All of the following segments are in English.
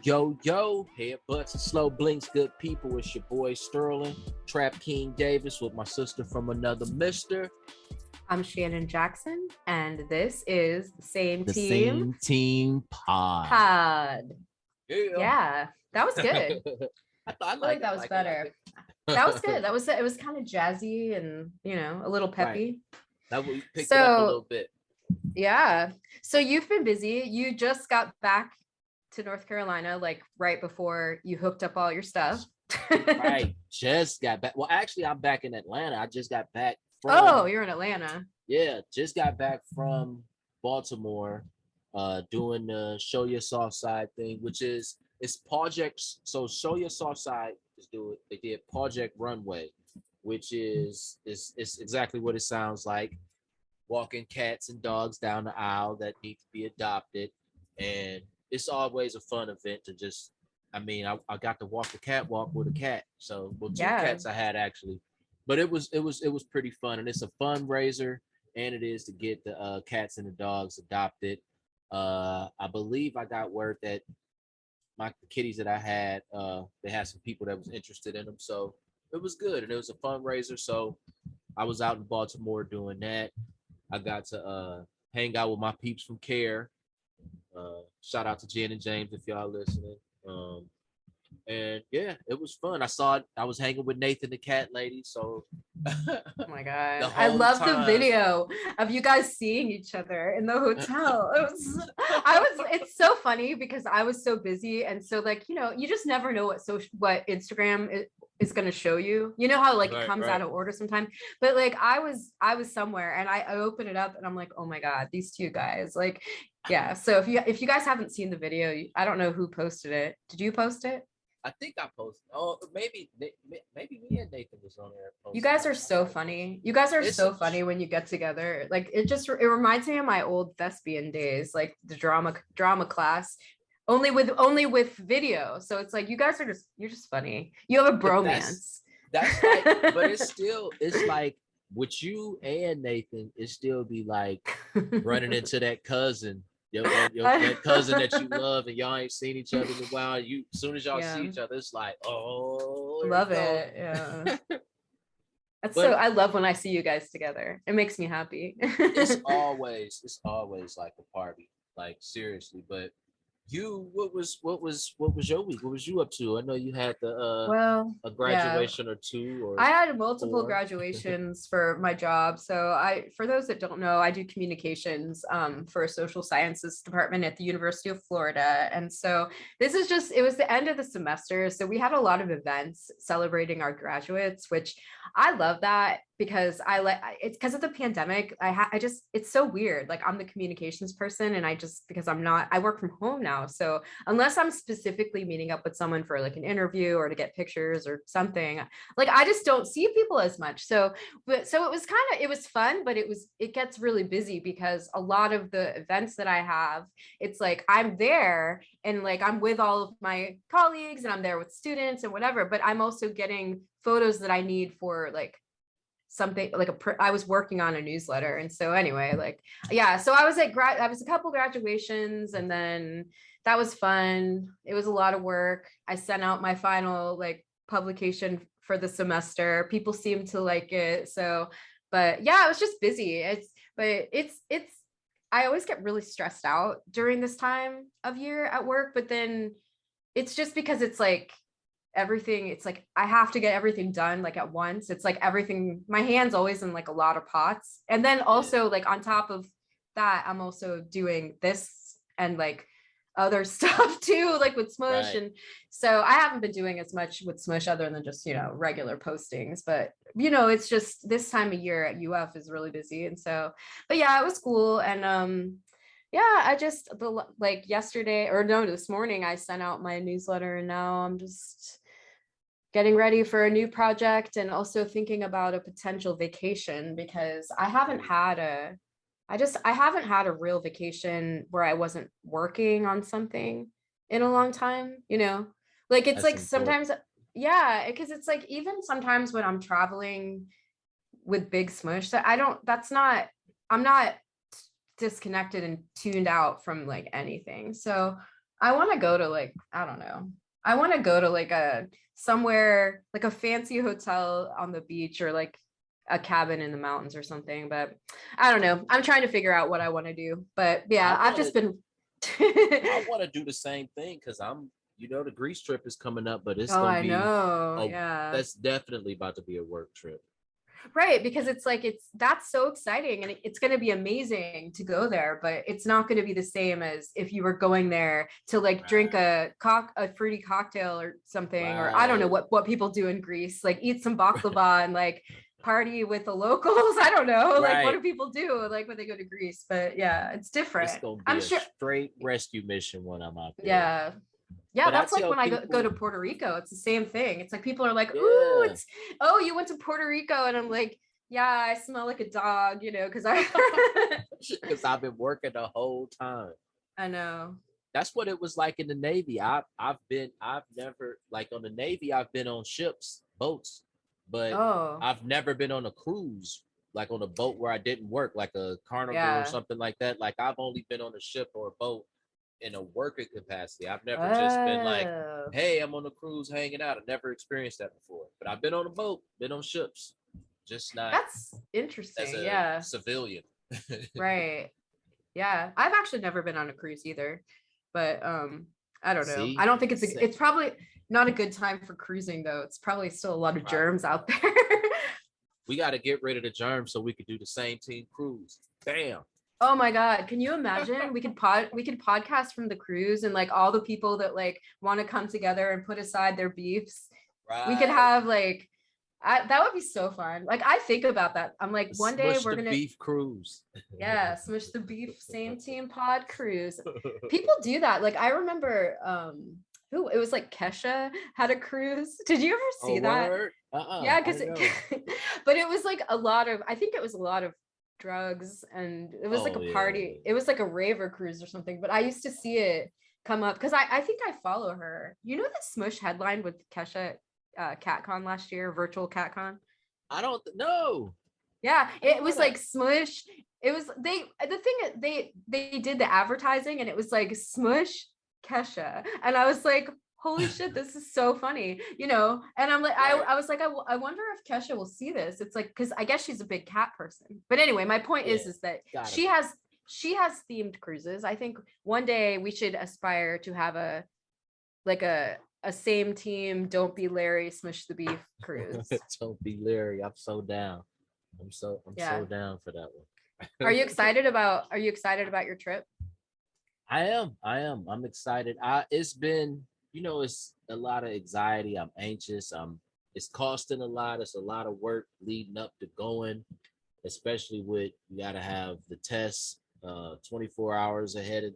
Yo, headbutts and slow blinks, good people. It's your boy Sterling, Trap King Davis with my sister from another mister. I'm Shannon Jackson, and this is the Same The Team Same Team Pod. Pod. Yeah, that was good. I feel like that was better. That was good. It was kind of jazzy and a little peppy. Right. That we picked it up a little bit. Yeah. So you've been busy. You just got back to North Carolina, like right before you hooked up all your stuff. Right. Just got back. Well, actually, I'm back in Atlanta. I just got back from. Oh, you're in Atlanta. Yeah, just got back from Baltimore, doing the Show Your Soft Side thing, which is it's projects. So Show Your Soft Side is they did Project Runway, which is exactly what it sounds like. Walking cats and dogs down the aisle that need to be adopted, and it's always a fun event to just. I mean, I got to walk the catwalk with a cat. So, well, two cats I had actually, but it was pretty fun, and it's a fundraiser, and it is to get the cats and the dogs adopted. I believe I got word that the kitties that I had, they had some people that was interested in them, so it was good, and it was a fundraiser. So I was out in Baltimore doing that. I got to hang out with my peeps from Care. Shout out to Jen and James if y'all listening. And yeah, it was fun. I was hanging with Nathan the cat lady. So oh my god, I love the video of you guys seeing each other in the hotel. It's so funny because I was so busy, and so you just never know what Instagram is going to show you. You know how it comes out of order sometimes, but I was somewhere and I open it up and I'm like, oh my god, these two guys, yeah. So if you guys haven't seen the video, I don't know who posted it. Did you post it? I think I posted. Oh, maybe me and Nathan was on there. You guys are so funny. You guys are so funny when you get together. It reminds me of my old thespian days, like the drama class, only with video. So it's like you guys you're just funny. You have a bromance. That's like, but it's like with you and Nathan, it still be like running into that cousin. That cousin that you love and y'all ain't seen each other in a while. As soon as y'all see each other, it's like, oh, love it. Yeah. I love when I see you guys together. It makes me happy. it's always like a party, like seriously. But what was your week? What was you up to? I know you had a graduation or two. Or I had multiple graduations for my job. So for those that don't know, I do communications for a social sciences department at the University of Florida. And so it was the end of the semester. So we had a lot of events celebrating our graduates, which I love that because it's because of the pandemic. It's so weird. I'm the communications person and because I work from home now. So unless I'm specifically meeting up with someone for an interview or to get pictures or something, I just don't see people as much. So it was it was fun, but it gets really busy because a lot of the events that I have, it's I'm there and I'm with all of my colleagues and I'm there with students and whatever, but I'm also getting photos that I need for something I was working on a newsletter. And so anyway, so I was I was a couple graduations and then that was fun. It was a lot of work. I sent out my final publication for the semester. People seemed to like it. So, but yeah, I was just busy. I always get really stressed out during this time of year at work, but then it's just because it's everything, it's I have to get everything done at once. It's everything, my hand's always in a lot of pots. And then also on top of that, I'm also doing this and other stuff too, with Smush. Right. And so I haven't been doing as much with Smush other than just, regular postings, but it's just this time of year at UF is really busy. And so, but yeah, it was cool. And yeah, I just yesterday or no, this morning I sent out my newsletter and now I'm just getting ready for a new project and also thinking about a potential vacation because I haven't had a real vacation where I wasn't working on something in a long time, it's sometimes, yeah, because it's even sometimes when I'm traveling with Big Smush, I'm not disconnected and tuned out from anything. So I want to go to like, I don't know. I want to go to like a somewhere like a fancy hotel on the beach or like a cabin in the mountains or something. But I don't know. I'm trying to figure out what I want to do. But yeah, I've just been. I want to do the same thing because the Greece trip is coming up, but it's Oh, gonna I be know. Yeah. that's definitely about to be a work trip. Right, because it's like that's so exciting and it's going to be amazing to go there, but it's not going to be the same as if you were going there to like drink a fruity cocktail or something, or I don't know what people do in Greece, like eat some baklava and like party with the locals. I don't know, like what do people do like when they go to Greece? But yeah, it's different. It's gonna be I'm a sure. straight rescue mission when I'm out there. Yeah. Yeah, But that's like when I go to Puerto Rico. It's the same thing. It's like people are like, "Ooh, you went to Puerto Rico," and I'm like, "Yeah, I smell like a dog," because I've been working the whole time. I know. That's what it was like in the Navy. I've never, like, on the Navy, I've been on ships, boats, but I've never been on a cruise, like on a boat where I didn't work, like a Carnival or something like that. Like, I've only been on a ship or a boat in a working capacity. I've never just been like, hey, I'm on a cruise hanging out. I've never experienced that before. But I've been on a boat, been on ships, just not. That's interesting. As a civilian. Right. Yeah. I've actually never been on a cruise either. But I don't know. See? I don't think it's probably not a good time for cruising though. It's probably still a lot of germs out there. We got to get rid of the germs so we could do the same team cruise. Damn. Oh my God. Can you imagine? We could podcast from the cruise, and like all the people that like want to come together and put aside their beefs. Right. We could have like, that would be so fun. Like I think about that. I'm like, one day we're going to beef cruise. Yeah. Smush the beef, same team pod cruise. People do that. Like I remember, it was like Kesha had a cruise. Did you ever see that? Yeah. Cause but it was like I think it was a lot of drugs, and it was like a party. It was like a raver cruise or something, but I used to see it come up because I think I follow her. You know that Smush headlined with Kesha CatCon last year, virtual CatCon? I don't know. Yeah, it was like Smush. It was they did the advertising and it was like Smush Kesha, and I was like, holy shit, this is so funny, and I'm like, I was like, I wonder if Kesha will see this. It's like, because I guess she's a big cat person. But anyway, my point is that she has themed cruises. I think one day we should aspire to have a same team, Don't Be Larry, Smush the Beef cruise. Don't Be Larry. I'm so down. I'm so down for that one. Are you excited about your trip? I am. I'm excited. It's been, it's a lot of anxiety. I'm anxious. It's costing a lot. It's a lot of work leading up to going, especially with, you got to have the tests 24 hours ahead of,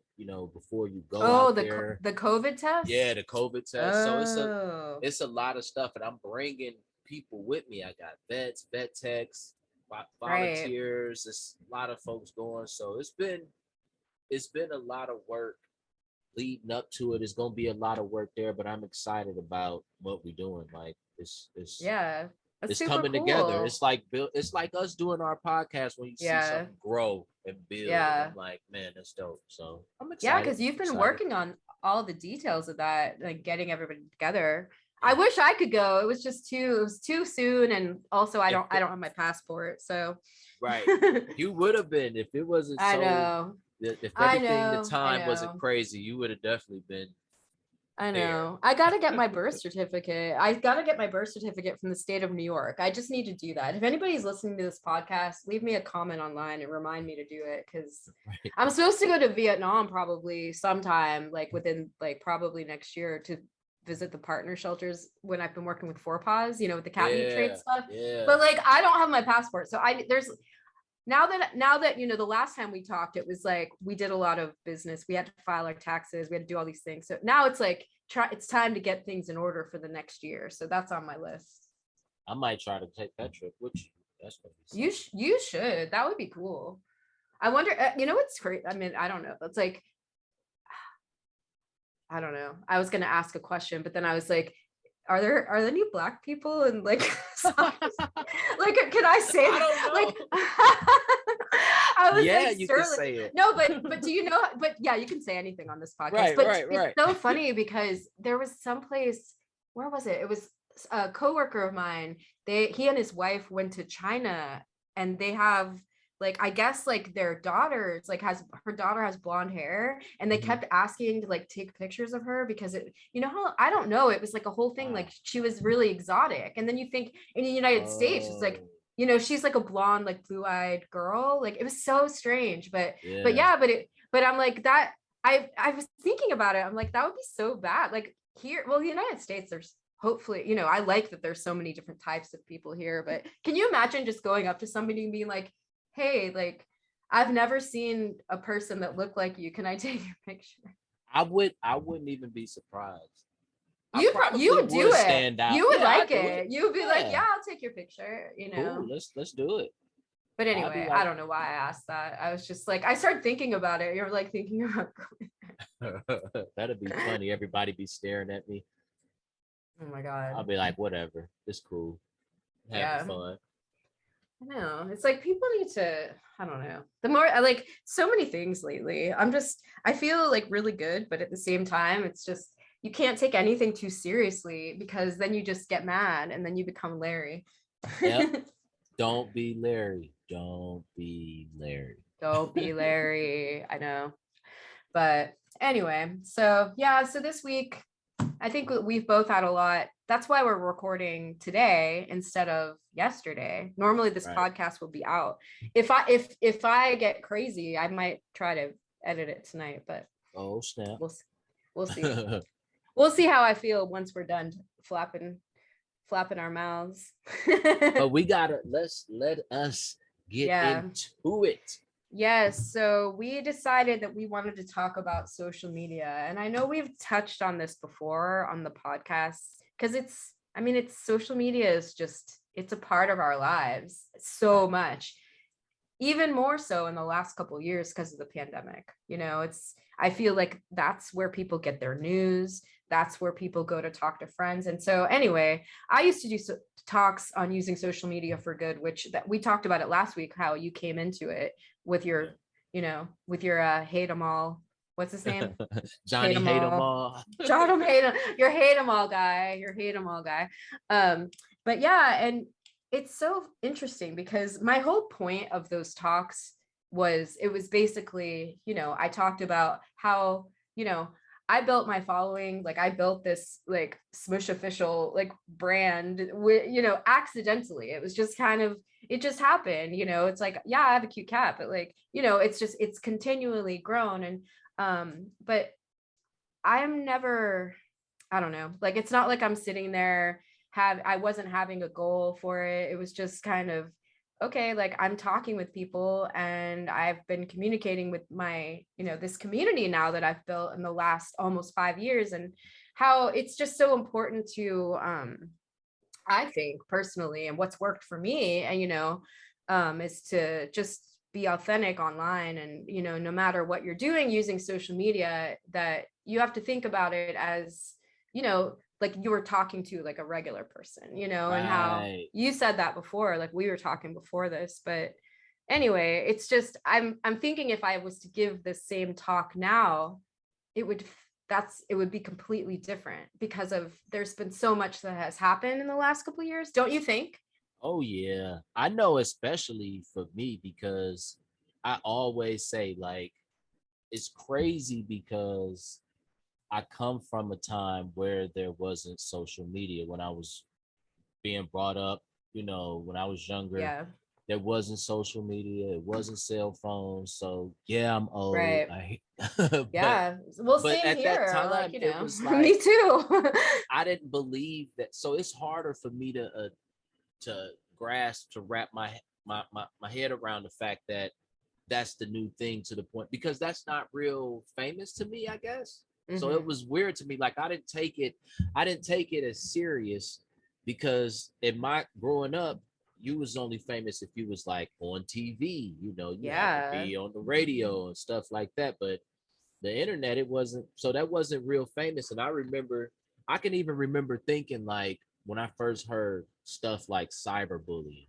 before you go out there. The COVID test? Yeah, the COVID test. So it's a lot of stuff, and I'm bringing people with me. I got vets, vet techs, volunteers. There's a lot of folks going. So it's been a lot of work leading up to it. It's gonna be a lot of work there, but I'm excited about what we're doing. Like it's coming together. It's like us doing our podcast when you see something grow and build. Yeah, I'm like, man, that's dope. So I'm excited. Yeah, because you've been working on all the details of that, like getting everybody together. I wish I could go. It was too soon, and also I don't have my passport. So right, you would have been if it wasn't. I know. If everything, the time wasn't crazy, you would have definitely been. I know. I got to get my birth certificate. I got to get my birth certificate from the state of New York. I just need to do that. If anybody's listening to this podcast, leave me a comment online and remind me to do it, because I'm supposed to go to Vietnam probably sometime, like within probably next year, to visit the partner shelters when I've been working with Four Paws, with the cat meat trade stuff. Yeah. But I don't have my passport. So now that the last time we talked, it was like we did a lot of business. We had to file our taxes. We had to do all these things. So now it's like it's time to get things in order for the next year. So that's on my list. I might try to take that trip with you. That's what you should. That would be cool. I wonder. What's great? I mean, I don't know. It's like, I don't know. I was gonna ask a question, but then I was like, are there any Black people in like can I say that? Like I was Yeah, like, you can Sterling. say it. No, but do you know? But yeah, you can say anything on this podcast. Right, But right, it's right. so funny because there was someplace. Where was it? It was a coworker of mine. He and his wife went to China, and they have like, I guess like their daughter, it's like has her daughter has blonde hair, and they Mhm. kept asking to like take pictures of her because it, you know how, I don't know, it was like a whole thing, like Wow. she was really exotic. And then you think in the United States, it's like, Oh, you know, she's like a blonde, like blue-eyed girl. Like it was so strange. But yeah. yeah, but I'm like that. I was thinking about it. I'm like, that would be so bad. Like here, well, the United States, there's hopefully, you know, I like that there's so many different types of people here. But can you imagine just going up to somebody and being like, hey, like, I've never seen a person that looked like you. Can I take your picture? I wouldn't even be surprised. I You probably would do would it. stand out. You would Yeah, I like do it. it. You would be like, Yeah. yeah, I'll take your picture, you Cool. know. Let's do it. But I'd be anyway, I like, don't know why I asked that. I was just like, I started thinking about it. You're like thinking about that'd be funny. Everybody be staring at me. oh my God. I'll be like, whatever. It's cool. Having Yeah. fun. I know. It's like people need to, I don't know. The more I like so many things lately. I feel like really good, but at the same time, it's just you can't take anything too seriously because then you just get mad and then you become Larry. Yep. Don't be Larry. Don't be Larry. Don't be Larry. I know. But anyway, so yeah, so this week I think we've both had a lot. That's why we're recording today instead of yesterday. Normally this Right. podcast will be out. If I get crazy, I might try to edit it tonight, but Oh snap. we'll see. We'll see how I feel once we're done flapping our mouths. But we gotta let us get Yeah. into it. Yes, so we decided that we wanted to talk about social media. And I know we've touched on this before on the podcast because I mean, it's social media is just, it's a part of our lives so Right. much, even more so in the last couple of years because of the pandemic. You know, I feel like that's where people get their news. That's where people go to talk to friends. And so anyway, I used to do talks on using social media for good, which that we talked about it last week, how you came into it with Yeah. your, you know, with your hate 'em all. What's his name? Johnny hate 'em all. John hate 'em. You're hate 'em all guy. You're hate 'em all guy. But yeah, and it's so interesting because my whole point of those talks was it was basically, you know, I talked about how, you know, I built my following, like I built this like Smush official like brand with, you know, accidentally. It was just kind of, it just happened, you know. It's like, yeah, I have a cute cat, but like, you know, it's continually grown. And but I'm never, I don't know, like it's not like I'm sitting there I wasn't having a goal for it. It was just kind of okay, like I'm talking with people and I've been communicating with my, you know, this community now that I've built in the last almost 5 years, and how it's just so important to I think personally, and what's worked for me, and you know, is to just be authentic online. And you know, no matter what you're doing using social media, that you have to think about it as, you know, like you were talking to like a regular person, you know. And how Right. you said that before, like we were talking before this. But anyway, it's just I'm thinking if I was to give the same talk now, it would it would be completely different because of there's been so much that has happened in the last couple of years, don't you think? Oh yeah. I know, especially for me, because I always say like it's crazy because I come from a time where there wasn't social media when I was being brought up, when I was younger. Yeah, There wasn't social media, it wasn't cell phones. So yeah, I'm old. right. But Yeah, well, but same at that here, like, time you it know. was Me like too. I didn't believe that. So it's harder for me to grasp, to wrap my head around the fact that that's the new thing, to the point, because that's not real famous to me, I guess. So it Hmm. was weird to me. Like I didn't take it as serious, because in my growing up, you was only famous if you was like on TV, you had to Yeah. be on the radio and stuff like that. But the internet, it wasn't, so that wasn't real famous. And I can even remember thinking, like, when I first heard stuff like cyberbullying,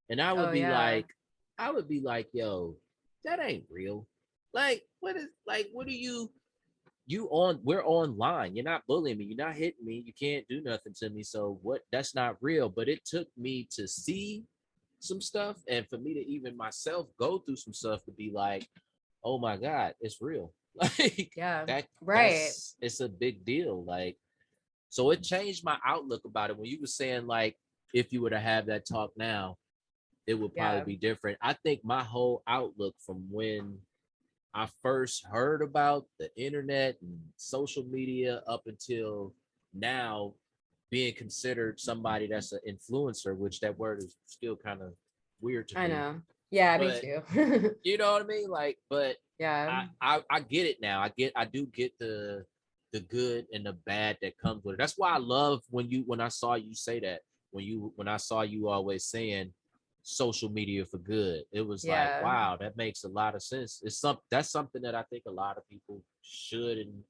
and Oh yeah. I would be like, yo, that ain't real. Like, what is like? What are you on? We're online. You're not bullying me. You're not hitting me. You can't do nothing to me. So what? That's not real. But it took me to see some stuff, and for me to even myself go through some stuff to be like, oh my god, it's real. Like Yeah. that. Right. That's it's a big deal. Like so, it changed my outlook about it when you were saying like if you were to have that talk now, it would probably Yeah. be different. I think my whole outlook from when I first heard about the internet and social media up until now being considered somebody that's an influencer, which that word is still kind of weird to I me. know. Yeah, me But too. you know what I mean? Like, but Yeah. I get it now. I do get the good and the bad that comes with it. That's why I love when I saw you say that, when I saw you always saying social media for good. It was like, Yeah. wow, that makes a lot of sense. That's something that I think a lot of people should and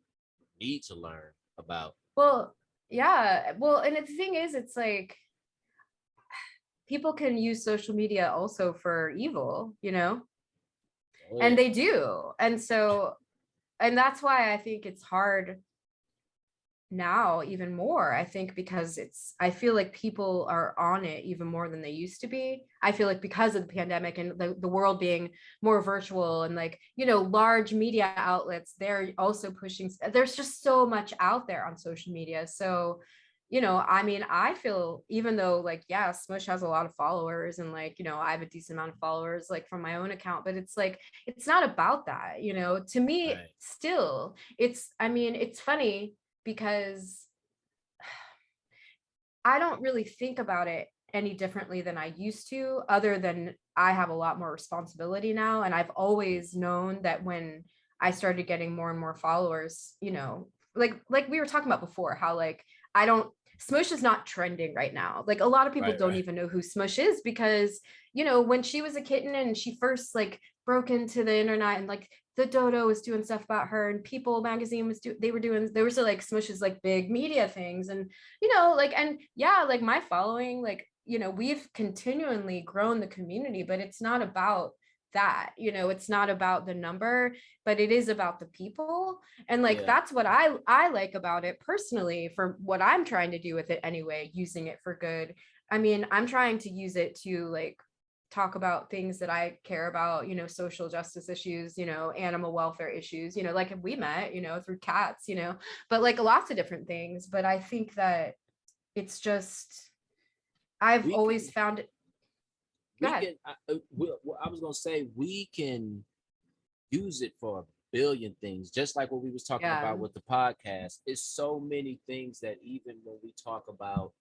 need to learn about. Well, yeah. Well, and the thing is, it's like people can use social media also for evil, you know, Oh and yeah. they do. And so, and that's why I think it's hard now even more. I think because I feel like people are on it even more than they used to be. I feel like because of the pandemic and the world being more virtual, and like, you know, large media outlets, they're also pushing, there's just so much out there on social media. So, you know, I mean, I feel, even though like, yeah, Smush has a lot of followers, and like, you know, I have a decent amount of followers like from my own account, but it's like, it's not about that, you know, to me Right. still. It's, I mean, it's funny because I don't really think about it any differently than I used to, other than I have a lot more responsibility now. And I've always known that when I started getting more and more followers, you know, like we were talking about before, how like I don't, Smush is not trending right now. Like a lot of people Right, don't right. even know who Smush is because, you know, when she was a kitten and she first like broke into the internet, and like the Dodo was doing stuff about her, and People magazine was they were like Smush's like big media things. And you know, like, and yeah, like my following, like, you know, we've continually grown the community, but it's not about that, you know, it's not about the number, but it is about the people. And like Yeah. that's what I like about it personally, for what I'm trying to do with it anyway, using it for good. I mean, I'm trying to use it to like talk about things that I care about, you know, social justice issues, you know, animal welfare issues, you know, like we met, you know, through cats, you know, but like lots of different things. But I think that it's just, I've We always can found it. Go we ahead. can I was gonna say we can use it for a billion things, just like what we was talking Yeah. about with the podcast. It's so many things that even when we talk about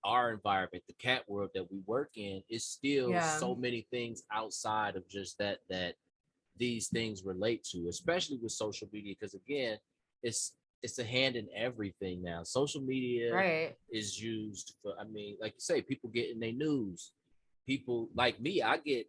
our environment, the cat world that we work in, is still Yeah. so many things outside of just that these things relate to, especially with social media. Because again, it's a hand in everything now. Social media Right. is used for, I mean, like you say, people get in their news. People like me, I get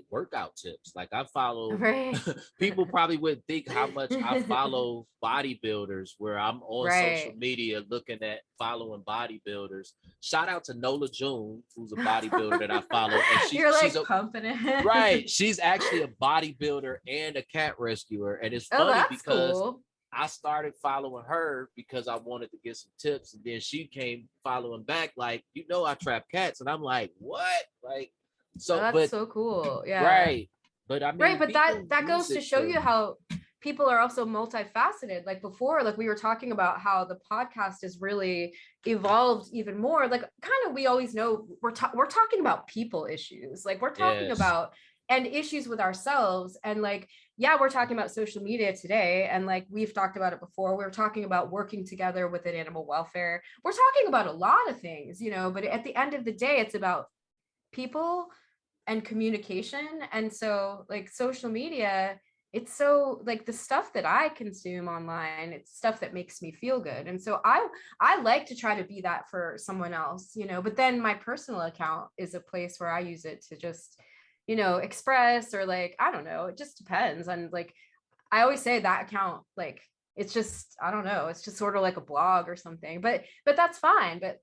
workout tips. Like I follow Right. people probably wouldn't think how much I follow bodybuilders, where I'm on social Right. media looking at following bodybuilders. Shout out to Nola June, who's a bodybuilder that I follow, and You're she's like a pumping it. right. She's actually a bodybuilder and a cat rescuer. And it's Oh, funny that's because cool. I started following her because I wanted to get some tips. And then she came following back, like, I trap cats. And I'm like, what? Like, Oh, so, that's but so cool. Yeah. right. But I Right, mean, but people that use goes to it show for, you how people are also multifaceted. Like before, like we were talking about how the podcast is really evolved even more. Like kind of we always know we're talking about people issues. Like we're talking yes. about and issues with ourselves, and like yeah, we're talking about social media today, and like we've talked about it before. We're talking about working together within animal welfare. We're talking about a lot of things, you know, but at the end of the day it's about people and communication. And so like social media, it's so like the stuff that I consume online, it's stuff that makes me feel good. And so I like to try to be that for someone else, you know, but then my personal account is a place where I use it to just, you know, express, or like I don't know, it just depends. And like I always say that account, like it's just, I don't know, it's just sort of like a blog or something, but that's fine. But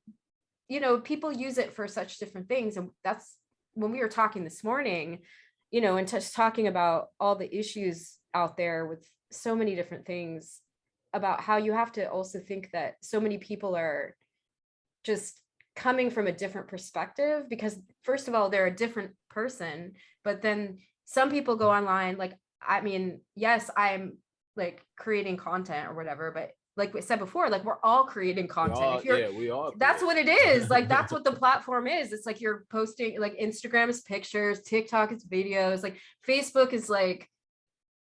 you know, people use it for such different things. And that's when we were talking this morning, and just talking about all the issues out there with so many different things, about how you have to also think that so many people are just coming from a different perspective, because first of all, they're a different person, but then some people go online, like, I mean, yes, I'm like creating content or whatever, but like we said before, like we're all creating content. If you're, we all that's create. what it is. Like that's what the platform is. It's like you're posting, like Instagram is pictures, TikTok is videos, like Facebook is like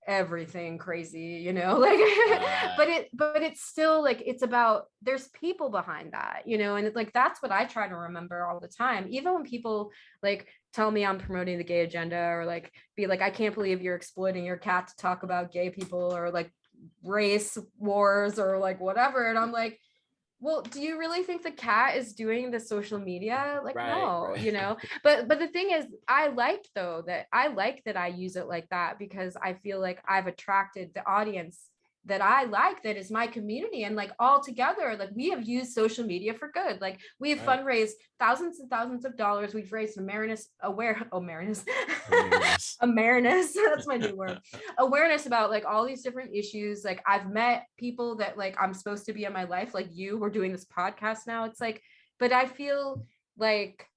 everything crazy, like but it's still like, it's about, there's people behind that, and it's like, that's what I try to remember all the time, even when people like tell me I'm promoting the gay agenda, or like be like, I can't believe you're exploiting your cat to talk about gay people, or like race wars, or like whatever, and I'm like, well, do you really think the cat is doing the social media? Like, no, but the thing is, I like that I use it like that, because I feel like I've attracted the audience that I like, that is my community. And like all together, like we have used social media for good. Like we have fundraised thousands and thousands of dollars. We've raised awareness, that's my new word, awareness about like all these different issues. Like I've met people that like I'm supposed to be in my life, like you, we're doing this podcast now. It's like, but I feel like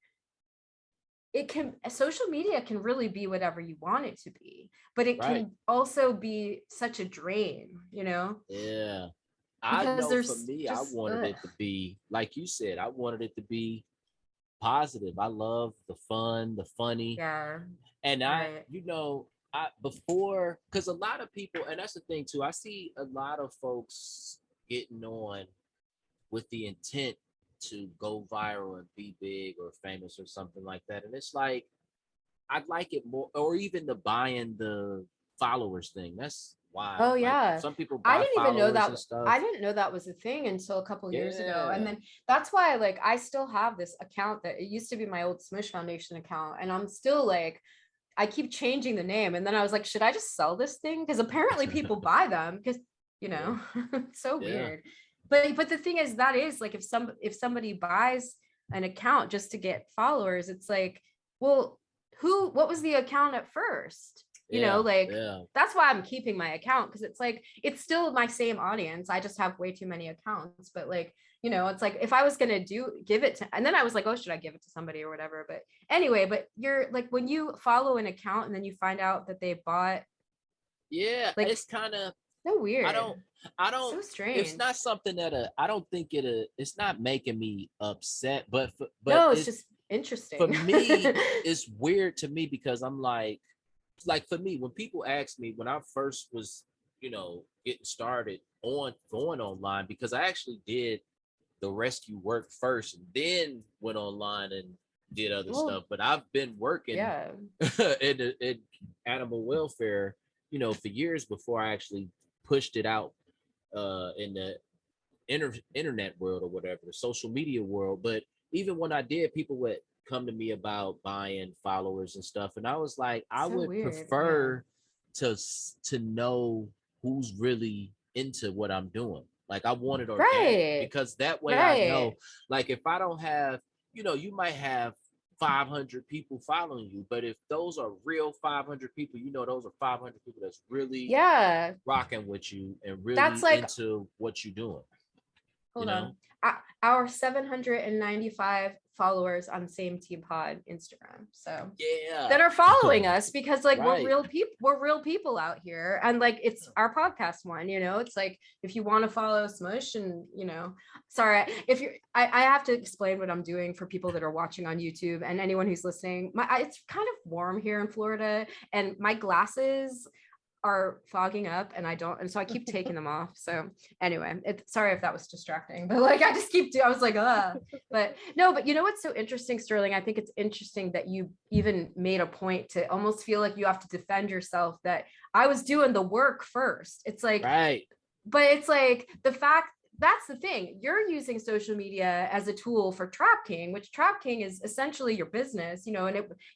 social media can really be whatever you want it to be, but it can also be such a drain, Yeah. I because know for me, I wanted it to be, like you said, I wanted it to be positive. I love the fun, the funny. Yeah. And before, because a lot of people, and that's the thing too, I see a lot of folks getting on with the intent to go viral and be big or famous or something like that. And it's like, I'd like it more, or even the buying the followers thing. That's wild. Oh yeah. Like, some people I buy didn't even know that. and stuff. I didn't know that was a thing until a couple years ago. And then that's why like I still have this account that it used to be my old Smush Foundation account. And I'm still like, I keep changing the name. And then I was like, should I just sell this thing? Because apparently people buy them, because it's so weird. But the thing is, that is like, if somebody buys an account just to get followers, it's like, well, what was the account at first? That's why I'm keeping my account, because it's like, it's still my same audience. I just have way too many accounts. But like, it's like, if I was gonna give it to, and then I was like, oh, should I give it to somebody or whatever? But anyway, but you're like, when you follow an account and then you find out that they bought, like, it's kind of so weird. I don't so strange. It's not something that I don't think it's not making me upset, but no, it's just interesting. For me, it's weird to me, because I'm like for me, when people ask me, when I first was, getting started on going online, because I actually did the rescue work first and then went online and did other stuff. But I've been working in animal welfare, for years before I actually pushed it out in the internet world or whatever, the social media world. But even when I did, people would come to me about buying followers and stuff, and I was like, I would prefer to know who's really into what I'm doing. Like, I want it organic, because that way I know, like, if I don't have, you might have 500 people following you, but if those are real 500 people, those are 500 people that's really rocking with you and really that's like, into what you're doing. Hold on. Our 795 followers on Same Team Pod Instagram, so that are following us, because like we're real people out here, and like it's our podcast one, it's like, if you want to follow Smush, and sorry if you're I have to explain what I'm doing for people that are watching on YouTube and anyone who's listening. It's kind of warm here in Florida, and my glasses are fogging up, and so I keep taking them off. So anyway, sorry if that was distracting, but like I just I was like, but no, but what's so interesting, Sterling? I think it's interesting that you even made a point to almost feel like you have to defend yourself, that I was doing the work first. It's like, but it's like the fact, that's the thing, you're using social media as a tool for Trap King, which Trap King is essentially your business, and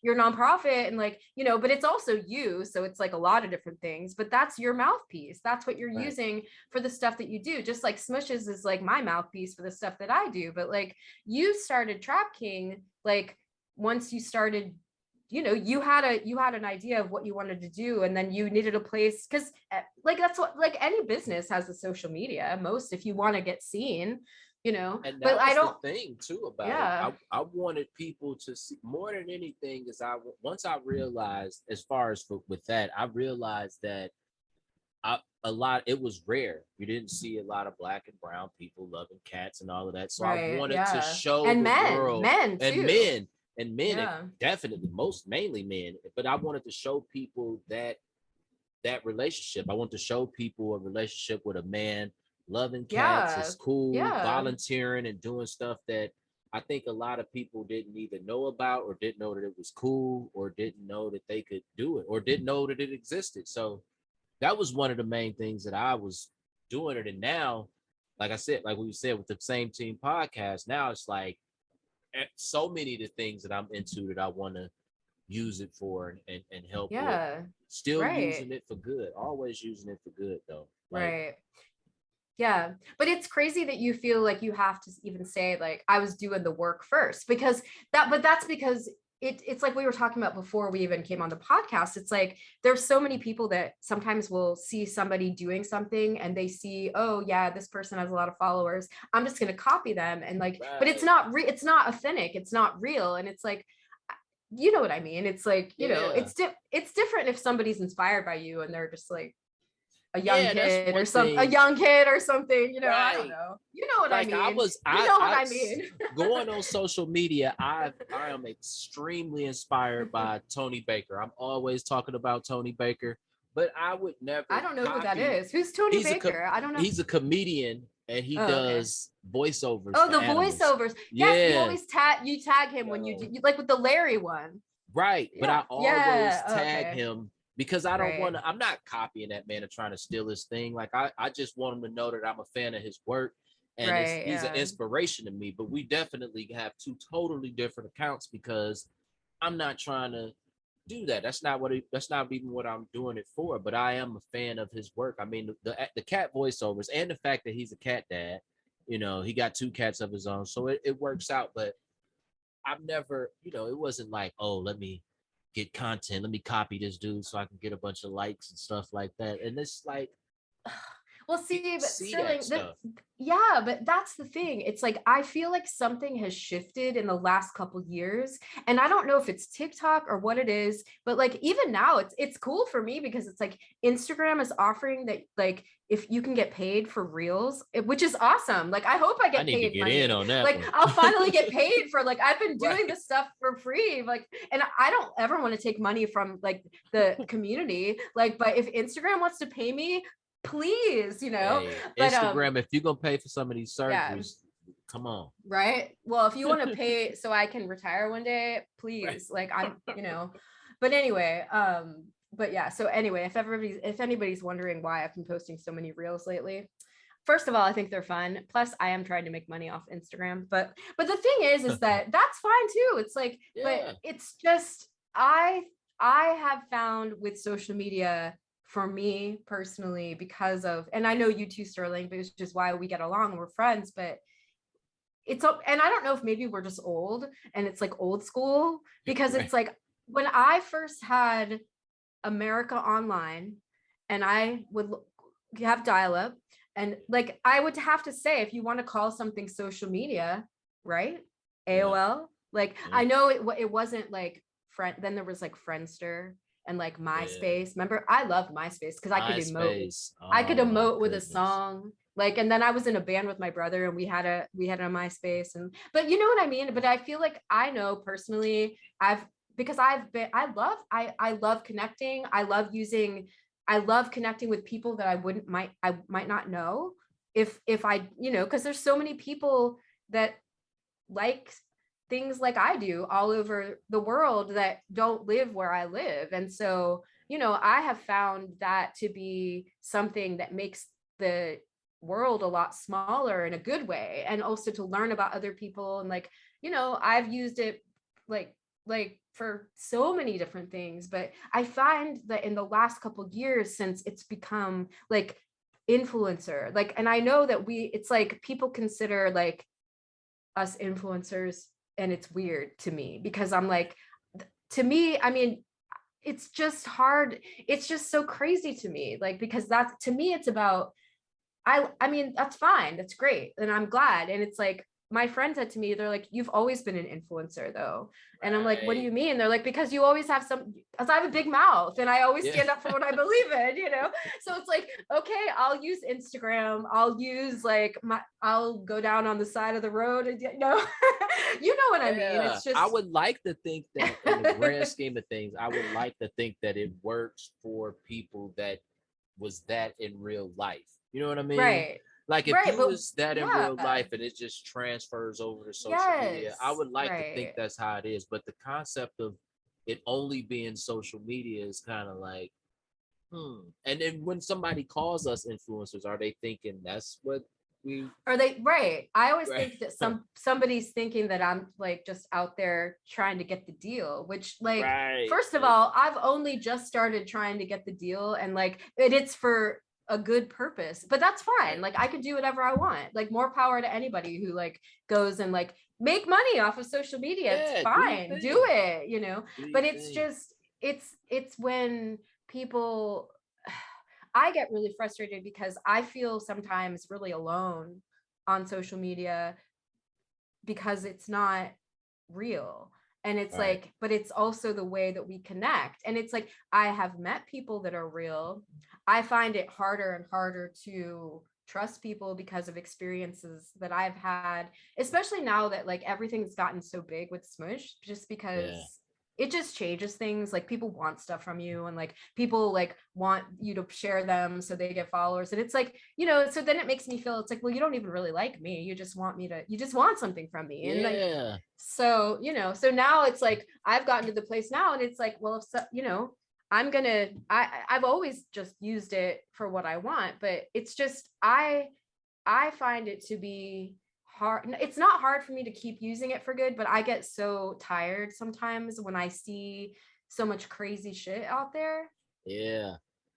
your nonprofit, and like, but it's also you. So it's like a lot of different things, but that's your mouthpiece. That's what you're using for the stuff that you do. Just like Smushes is like my mouthpiece for the stuff that I do. But like, you started Trap King, like once you started you know, you had an idea of what you wanted to do, and then you needed a place, because like that's what, like any business has a social media, most, if you want to get seen, you know. And But that I was the don't, thing too about it. yeah, I wanted people to see more than anything. Is once I realized, as far as with that, I realized that a lot, it was rare. You didn't see a lot of black and brown people loving cats and all of that. So I right, wanted to yeah, show and the world, men and too, men, and yeah, definitely most mainly men. But I wanted to show people that relationship. I want to show people a relationship with a man loving cats yeah, is cool, yeah, volunteering and doing stuff that I think a lot of people didn't even know about, or didn't know that it was cool, or didn't know that they could do it, or didn't know that it existed. So that was one of the main things that I was doing it. And now, like I said, like we said with the Same Team podcast, now it's like so many of the things that I'm into that I want to use it for and help with. yeah, Still right, using it for good. Always using it for good though. Like, right. Yeah, but it's crazy that you feel like you have to even say like I was doing the work first, because that's because it's like we were talking about before we even came on the podcast. It's like there's so many people that sometimes will see somebody doing something and they see, oh yeah, this person has a lot of followers, I'm just going to copy them, and like, but it's right. not it's not authentic, it's not real, and it's like, you know what I mean? It's like, you know, Yeah. it's different if somebody's inspired by you and they're just like Yeah, that's one a thing. young kid or something, you know, I don't Right. know. You know what I Like mean? You know what I mean? going on social media, I am extremely inspired by Tony Baker. I'm always talking about Tony Baker, but I would I never don't know who that copy. is. Who's Tony He's a Baker? I don't know. he's a comedian, and he Oh, okay. does voiceovers Oh, for the animals. voiceovers. Yes, you Yeah. always tag him when you do, Yo. like with the Larry one. Right. But Yeah. I always Yeah. Oh, tag okay. him because I don't want Right. to, I'm not copying that man or trying to steal his thing. Like I just want him to know that I'm a fan of his work, and Right. he's an Yeah. inspiration to me. But we definitely have two totally different accounts, because I'm not trying to do that. That's not even what I'm doing it for. But I am a fan of his work. I mean, the cat voiceovers and the fact that he's a cat dad, you know, he got two cats of his own. So it works out. But I've never, it wasn't like, oh, let me get content, let me copy this dude so I can get a bunch of likes and stuff like that. And it's like, Well, you see, but see that Sterling, stuff. yeah, but that's the thing. It's like I feel like something has shifted in the last couple years, and I don't know if it's TikTok or what it is, but like even now, it's cool for me because it's like Instagram is offering that like if you can get paid for reels, which is awesome. Like I hope I I get need to paid get in money. on that Like one. I'll finally get paid for like I've been doing Right. this stuff for free. Like, and I don't ever want to take money from like the community. Like, but if Instagram wants to pay me, please, you know. Hey, But Instagram, if you're gonna pay for some of these yeah, surgeries, come on. right, well, if you want to pay so I can retire one day, Right. please, like I'm, you know. But anyway, but yeah, so anyway, if anybody's wondering why I've been posting so many reels lately, first of all, I think they're fun, plus I am trying to make money off Instagram, but the thing is that that's fine too. It's like, but Yeah. it's just I have found with social media, for me personally, because of, and I know you too, Sterling, but it's just why we get along, we're friends, but and I don't know if maybe we're just old and it's like old school, because Right. it's like when I first had America Online and I would have dial up, and like I would have to say, if you want to call something social media, right? Yeah. AOL. Like Yeah. I know it wasn't like friend, then there was like Friendster and like Yeah. MySpace. Remember, I loved MySpace because MySpace. I could Oh my emote with a goodness. song. Like, and then I was in a band with my brother and we had a MySpace, and but you know what I mean? But I feel like I know personally, because I love connecting. I love connecting with people that I might not know if I, you know, because there's so many people that like things like I do all over the world that don't live where I live. And so, you know, I have found that to be something that makes the world a lot smaller in a good way, and also to learn about other people. And like, you know, I've used it like for so many different things, but I find that in the last couple of years, since it's become like influencer, like, and I know that it's like people consider like us influencers, and it's weird to me because I'm like, to me, I mean, it's just hard. It's just so crazy to me, like, because that's, to me, it's about, I mean, that's fine. That's great. And I'm glad. And it's like, my friend said to me, they're like, you've always been an influencer though. And I'm like, what do Right. you mean? They're like, because you always have some, because I have a big mouth and I always Yeah. stand up for what I believe in, you know? So it's like, okay, I'll use Instagram. I'll use like I'll go down on the side of the road and, you know, you know what I mean? Yeah. It's I just, would like to think that in the grand scheme of things, I would like to think that it works for people that was that in real life. You know what I mean? right. Like if Right. you But was that in yeah, real life and it just transfers over to social media, I yes, would like to think right. that's how it is. But the concept of it only being social media is kind of like, And then when somebody calls us influencers, are they thinking that's what we Are they right? I always right? think that somebody's thinking that I'm like just out there trying to get the deal, which like, Right. first of all, I've only just started trying to get the deal, and like it's for a good purpose, but that's fine. Right. Like I could do whatever I want. Like more power to anybody who like goes and like make money off of social media. It's Yeah, do your fine. Do thing. it, you know. Do your But it's thing. just it's when people I get really frustrated because I feel sometimes really alone on social media because it's not real. And it's Right. like, but it's also the way that we connect. And it's like, I have met people that are real. I find it harder and harder to trust people because of experiences that I've had, especially now that like everything's gotten so big with Smush, just Yeah. because it just changes things. Like people want stuff from you, and like people like want you to share them so they get followers. And it's like, you know, so then it makes me feel, it's like, well, you don't even really like me. You just want me to, you just want something from me. And like, Yeah. so, you know, so now it's like I've gotten to the place now, and it's like, well, if so, you know, I've always just used it for what I want, but it's just I find it to be hard. It's not hard for me to keep using it for good, but I get so tired sometimes when I see so much crazy shit out there. Yeah.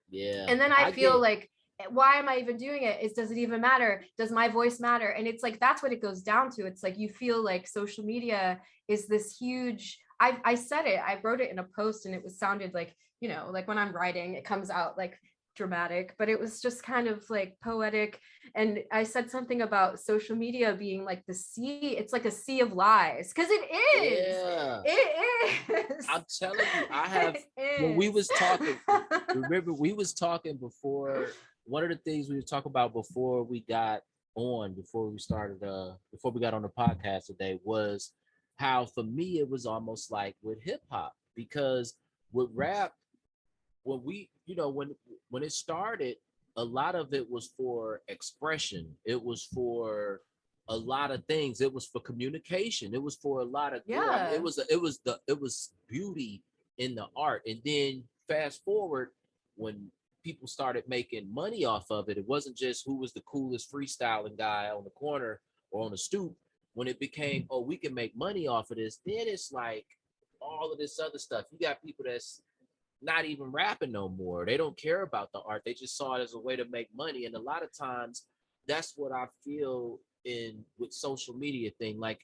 Yeah. And then I I feel get like, why am I even doing it? Does it even matter? Does my voice matter? And it's like, that's what it goes down to. It's like, you feel like social media is this huge, I said it, I wrote it in a post, and it was sounded like, you know, like when I'm writing, it comes out like dramatic, but it was just kind of like poetic. And I said something about social media being like the sea, it's like a sea of lies, because it is. yeah. It is. I'm telling you, I have when we It was talking, is. remember we was talking before one of the things we was talking about before we got on, before we started before we got on the podcast today was how for me it was almost like with hip hop because with rap when we when it started a lot of it was for expression, it was for a lot of things, it was for communication, it was for a lot of good. I mean, Yeah. it was beauty in the art. And then fast forward when people started making money off of it, it wasn't just who was the coolest freestyling guy on the corner or on the stoop. When it became, oh, we can make money off of this, then it's like all of this other stuff. You got people that's not even rapping no more. They don't care about the art. They just saw it as a way to make money. And a lot of times that's what I feel in with social media thing. Like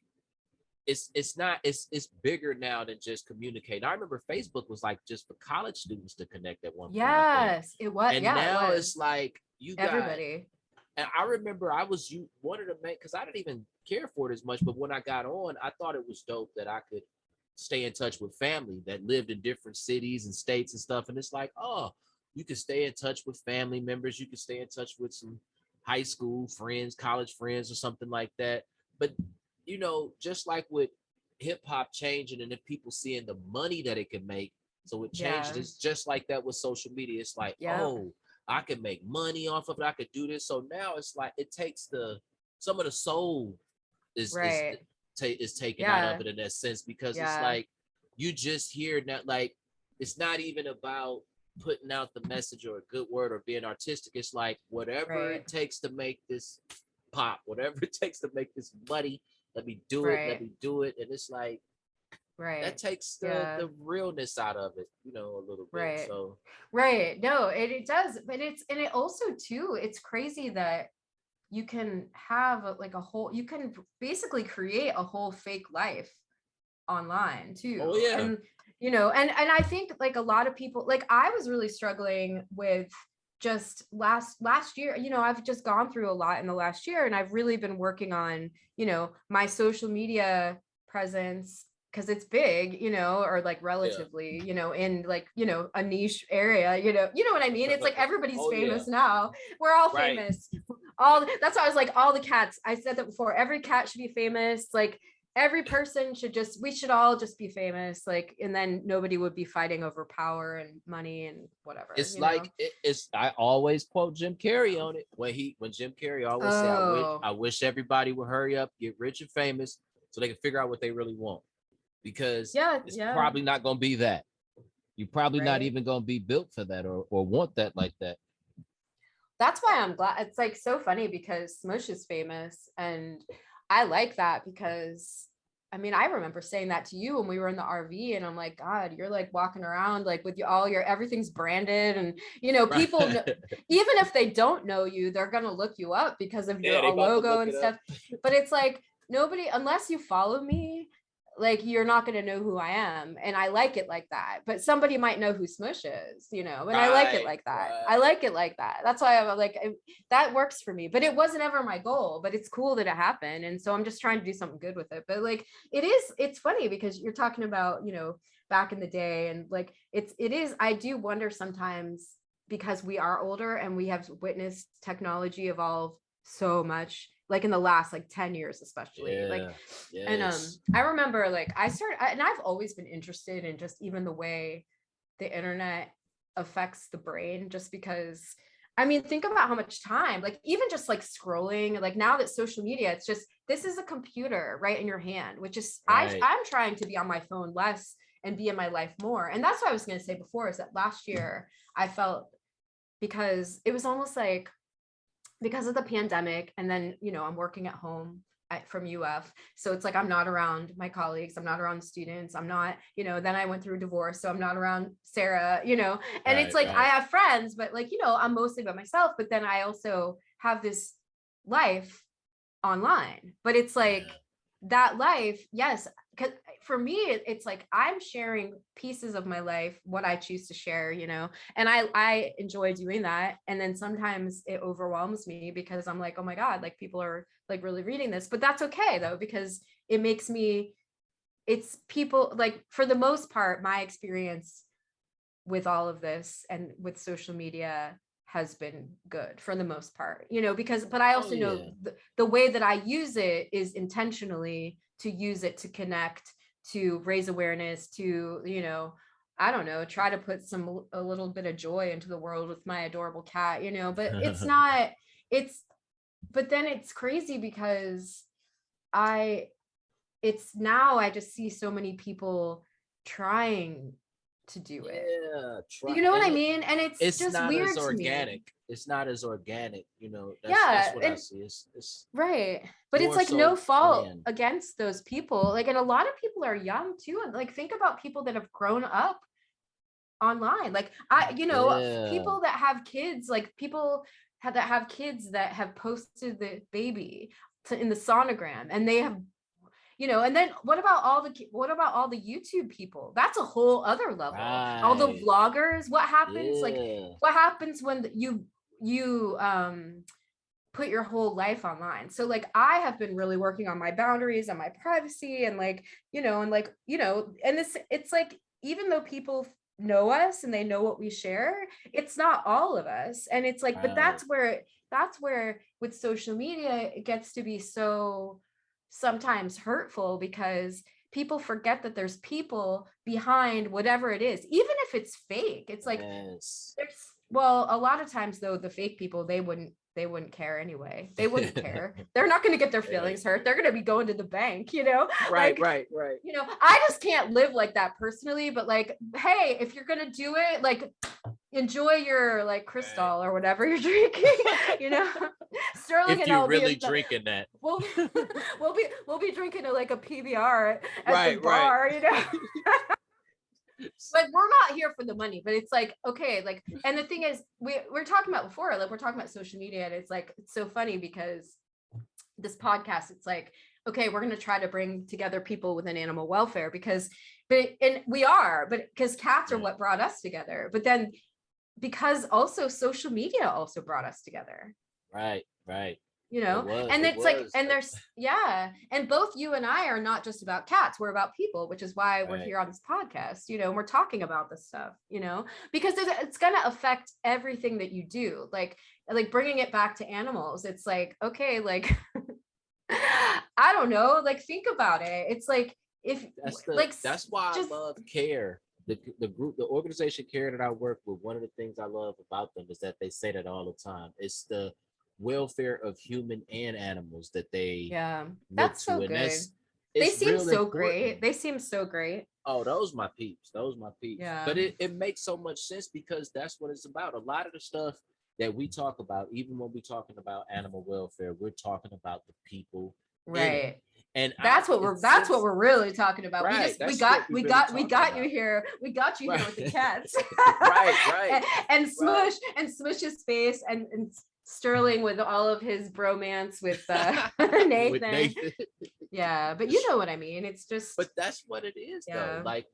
it's not it's bigger now than just communicate. I remember Facebook was like just for college students to connect at one point, I think. Yes, it was. And Yeah, it now it's was. like you got Everybody. and I remember I was you wanted to make because I didn't even care for it as much, but when I got on, I thought it was dope that I could stay in touch with family that lived in different cities and states and stuff. And it's like, oh, you can stay in touch with family members, you can stay in touch with some high school friends, college friends, or something like that. But just like with hip hop changing and if people seeing the money that it can make, so it changed. Yeah. It's just like that with social media. It's like, Yep. oh, I can make money off of it. I could do this. So now it's like it takes some of the soul is Right. is taken out of Yeah. it in that sense because it's Yeah. like you just hear that like it's not even about putting out the message or a good word or being artistic. It's like whatever Right. it takes to make this pop, whatever it takes to make this money, let me do it, let Right. me do it. And it's like that Right. takes Yeah. the realness out of it, a little bit. Right. So Right. No, it does. But and it also too, it's crazy that you can have like a whole, you can basically create a whole fake life online too. Oh yeah. And and I think like a lot of people, like I was really struggling with just last year. I've just gone through a lot in the last year, and I've really been working on my social media presence, because it's big, or like relatively, in like, a niche area, what I mean? It's like everybody's Oh, famous yeah. now. We're all Right. famous. That's why I was like, all the cats. I said that before. Every cat should be famous. Like every person we should all just be famous. Like, and then nobody would be fighting over power and money and whatever. It's like it's. I always quote Jim Carrey on it when Jim Carrey always say, I wish everybody would hurry up, get rich and famous, so they can figure out what they really want, because it's probably not going to be that. You're probably not even going to be built for that or want that like that. That's why I'm glad. It's like so funny because Smush is famous, and I like that because I mean, I remember saying that to you when we were in the RV, and I'm like, God, you're like walking around like with all your everything's branded, and people know, even if they don't know you, they're gonna look you up because of your logo and stuff. But it's like nobody, unless you follow me, like you're not going to know who I am. And I like it like that. But somebody might know who Smush is, and I like it like that. I like it like that. That's why I'm like, that works for me. But it wasn't ever my goal, but it's cool that it happened. And so I'm just trying to do something good with it. But like, it's funny because you're talking about, back in the day, and like, it is, I do wonder sometimes, because we are older and we have witnessed technology evolve so much, like in the last like 10 years especially. And I remember like I started, and I've always been interested in just even the way the internet affects the brain, just because I mean, think about how much time, like even just like scrolling, like now that social media, it's just, this is a computer right in your hand, which is I'm trying to be on my phone less and be in my life more. And that's what I was going to say before, is that last year I felt, because it was almost like, because of the pandemic, and then I'm working at home from UF, so it's like I'm not around my colleagues, I'm not around students, I'm not, then I went through a divorce, so I'm not around Sarah, and it's like I have friends, but like I'm mostly by myself. But then I also have this life online, but it's like that life, yes, because for me it's like I'm sharing pieces of my life, what I choose to share, and I enjoy doing that. And then sometimes it overwhelms me because I'm like, oh my God, like people are like really reading this. But that's okay though, because it makes me, it's people, like for the most part, my experience with all of this and with social media has been good for the most part, because, but I also know the way that I use it is intentionally to use it to connect, to raise awareness, to, I don't know, try to put a little bit of joy into the world with my adorable cat, but it's not, but then it's crazy because it's now I just see so many people trying to do it. You know what I mean? And it's just not weird as organic. To me. It's not as organic, that's what I see. It's right. But it's like no fault against those people. Like, and a lot of people are young too. And like, think about people that have grown up online. Like people that have kids, like people that have kids that have posted the baby in the sonogram, and they have, and then what about all the YouTube people? That's a whole other level. All the vloggers. What happens? Like, what happens when you put your whole life online? So like, I have been really working on my boundaries and my privacy, and like, and it's like, even though people know us and they know what we share, it's not all of us. And it's like, but that's where with social media, it gets to be so sometimes hurtful, because people forget that there's people behind whatever it is, even if it's fake. It's like, well, a lot of times though, the fake people, they wouldn't care anyway. They wouldn't care. They're not going to get their feelings hurt. They're going to be going to the bank, Right. I just can't live like that personally. But like, hey, if you're going to do it, like, enjoy your like Cristal or whatever you're drinking, Sterling, if and you're I'll really be drinking that, we'll be drinking like a PBR at the bar, Like, we're not here for the money, but it's like, okay, like, and the thing is, we're talking about before, like, we're talking about social media, and it's like, it's so funny because this podcast, it's like, okay, we're going to try to bring together people within animal welfare because because cats are Yeah. what brought us together. But then because also social media also brought us together, Right, right. you know. And It it's like, was and there's, yeah, and both you and I are not just about cats, we're about people, which is why we're right. here on this podcast, and we're talking about this stuff, because it's going to affect everything that you do, like bringing it back to animals. It's like, okay, like I don't know, like think about it. It's like, if like That's why I just love CARE. The organization CARE that I work with, one of the things I love about them is that they say that all the time. It's the welfare of human and animals that they yeah, look that's so to. And good. They it's seem real so important. great. They seem so great. Oh, those my peeps. Those my peeps. Yeah. But it makes so much sense because that's what it's about. A lot of the stuff that we talk about, even when we're talking about animal welfare, we're talking about the people in it. Right. And That's what we're really talking about. We right. just That's what we really we talking got you about. here. We got you here with the Right. cats. Right, right, and right. Smush's face, and Sterling with all of his bromance with With Nathan. Nathan. Yeah, but you know what I mean. It's just, But that's what it is though. yeah. Like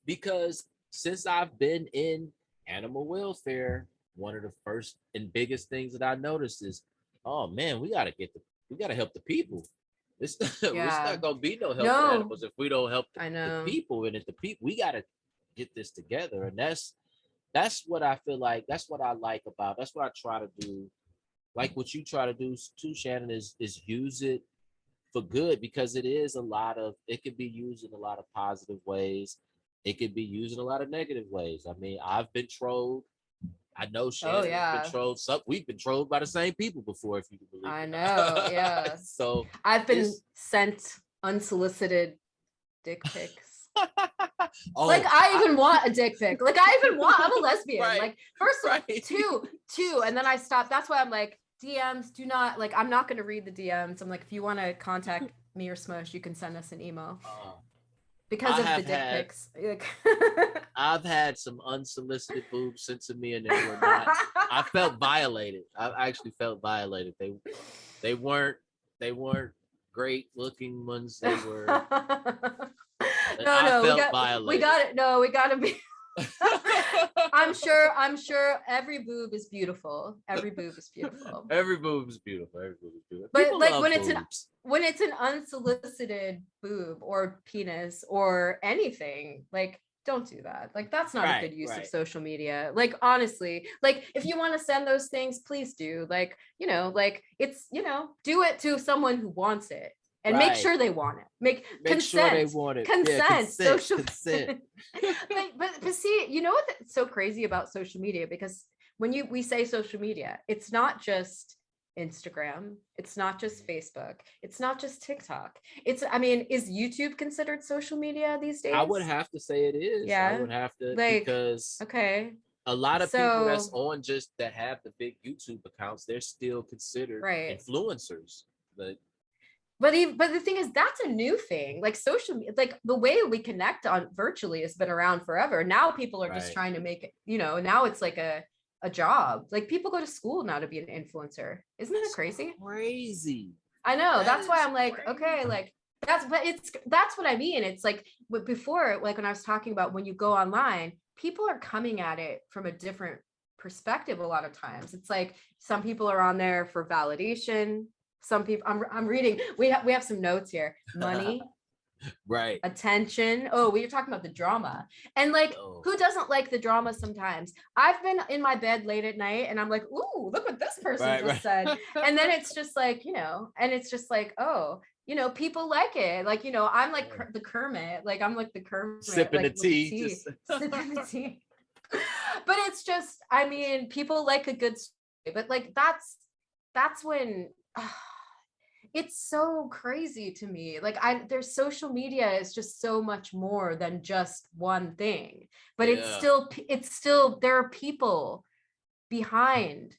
because since I've been in animal welfare, one of the first and biggest things that I noticed is, oh man, we gotta help the people. It's Yeah. not gonna be no help for No, animals if we don't help I the know. people. And if the people, we gotta get this together. And that's what I feel like. That's what I like about. That's what I try to do. Like what you try to do too, Shannon, is use it for good, because it could be used in a lot of positive ways. It could be used in a lot of negative ways. I mean, I've been trolled. I know Oh Shannon has been yeah, trolled. We've been trolled by the same people before, if you can believe I it or know. not. Yeah, So I've been it's sent unsolicited dick pics. Like oh I even want a dick pic. Like I even want. I'm a lesbian. right, Like first of all, right. two, and then I stopped. That's why I'm like, DMs. Do not, like. I'm not going to read the DMs. I'm like, if you want to contact me or Smush, you can send us an email Uh, because I of the have dick had pics. Like, I've had some unsolicited boobs sent to me, and they were not. I felt violated. I actually felt violated. They weren't great looking ones. They were. I No, felt we violated. got it. No, we got to be. I'm sure every boob is beautiful. Every boob is beautiful. Every boob is beautiful. Every boob is beautiful. But People like love boobs. when it's an unsolicited boob or penis or anything, like don't do that. Like that's not a Right, good use of right, social media. Like honestly, like if you want to send those things, please do. Like, like it's, do it to someone who wants it. And make right. sure they want it. Make Make sure they consent. want it. Yeah, Consent. consent, Social consent. but see, you know what's so crazy about social media? Because when we say social media, it's not just Instagram, it's not just Facebook, it's not just TikTok. I mean, is YouTube considered social media these I would days? have to say it is. I Yeah. would have to, Like, because okay. a lot of people that's So, on just that have the big YouTube accounts, they're still considered right. influencers. But the thing is, that's a new thing. Like like the way we connect on virtually has been around forever. Now people are just Right. trying to make it, now it's like a job. Like people go to school now to be an influencer. Isn't that crazy? Crazy. I know. That That's why is I'm like, crazy. okay, like that's what I mean. It's like before, like when I was talking about when you go online, people are coming at it from a different perspective a lot of times. It's like some people are on there for validation. Some people, I'm reading, we have some notes here. Money, Right. attention. Oh, we were talking about the drama. And like, Oh. who doesn't like the drama sometimes? I've been in my bed late at night and I'm like, ooh, look what this person just said. And then it's just like, and it's just like, oh, people like it. Like, I'm like the Kermit. Like, I'm like the Kermit. Sipping like, the tea. Just... Sipping the tea. But it's just, I mean, people like a good story. But like, that's when... it's so crazy to me. Like there's social media is just so much more than just one thing, but it's still there are people behind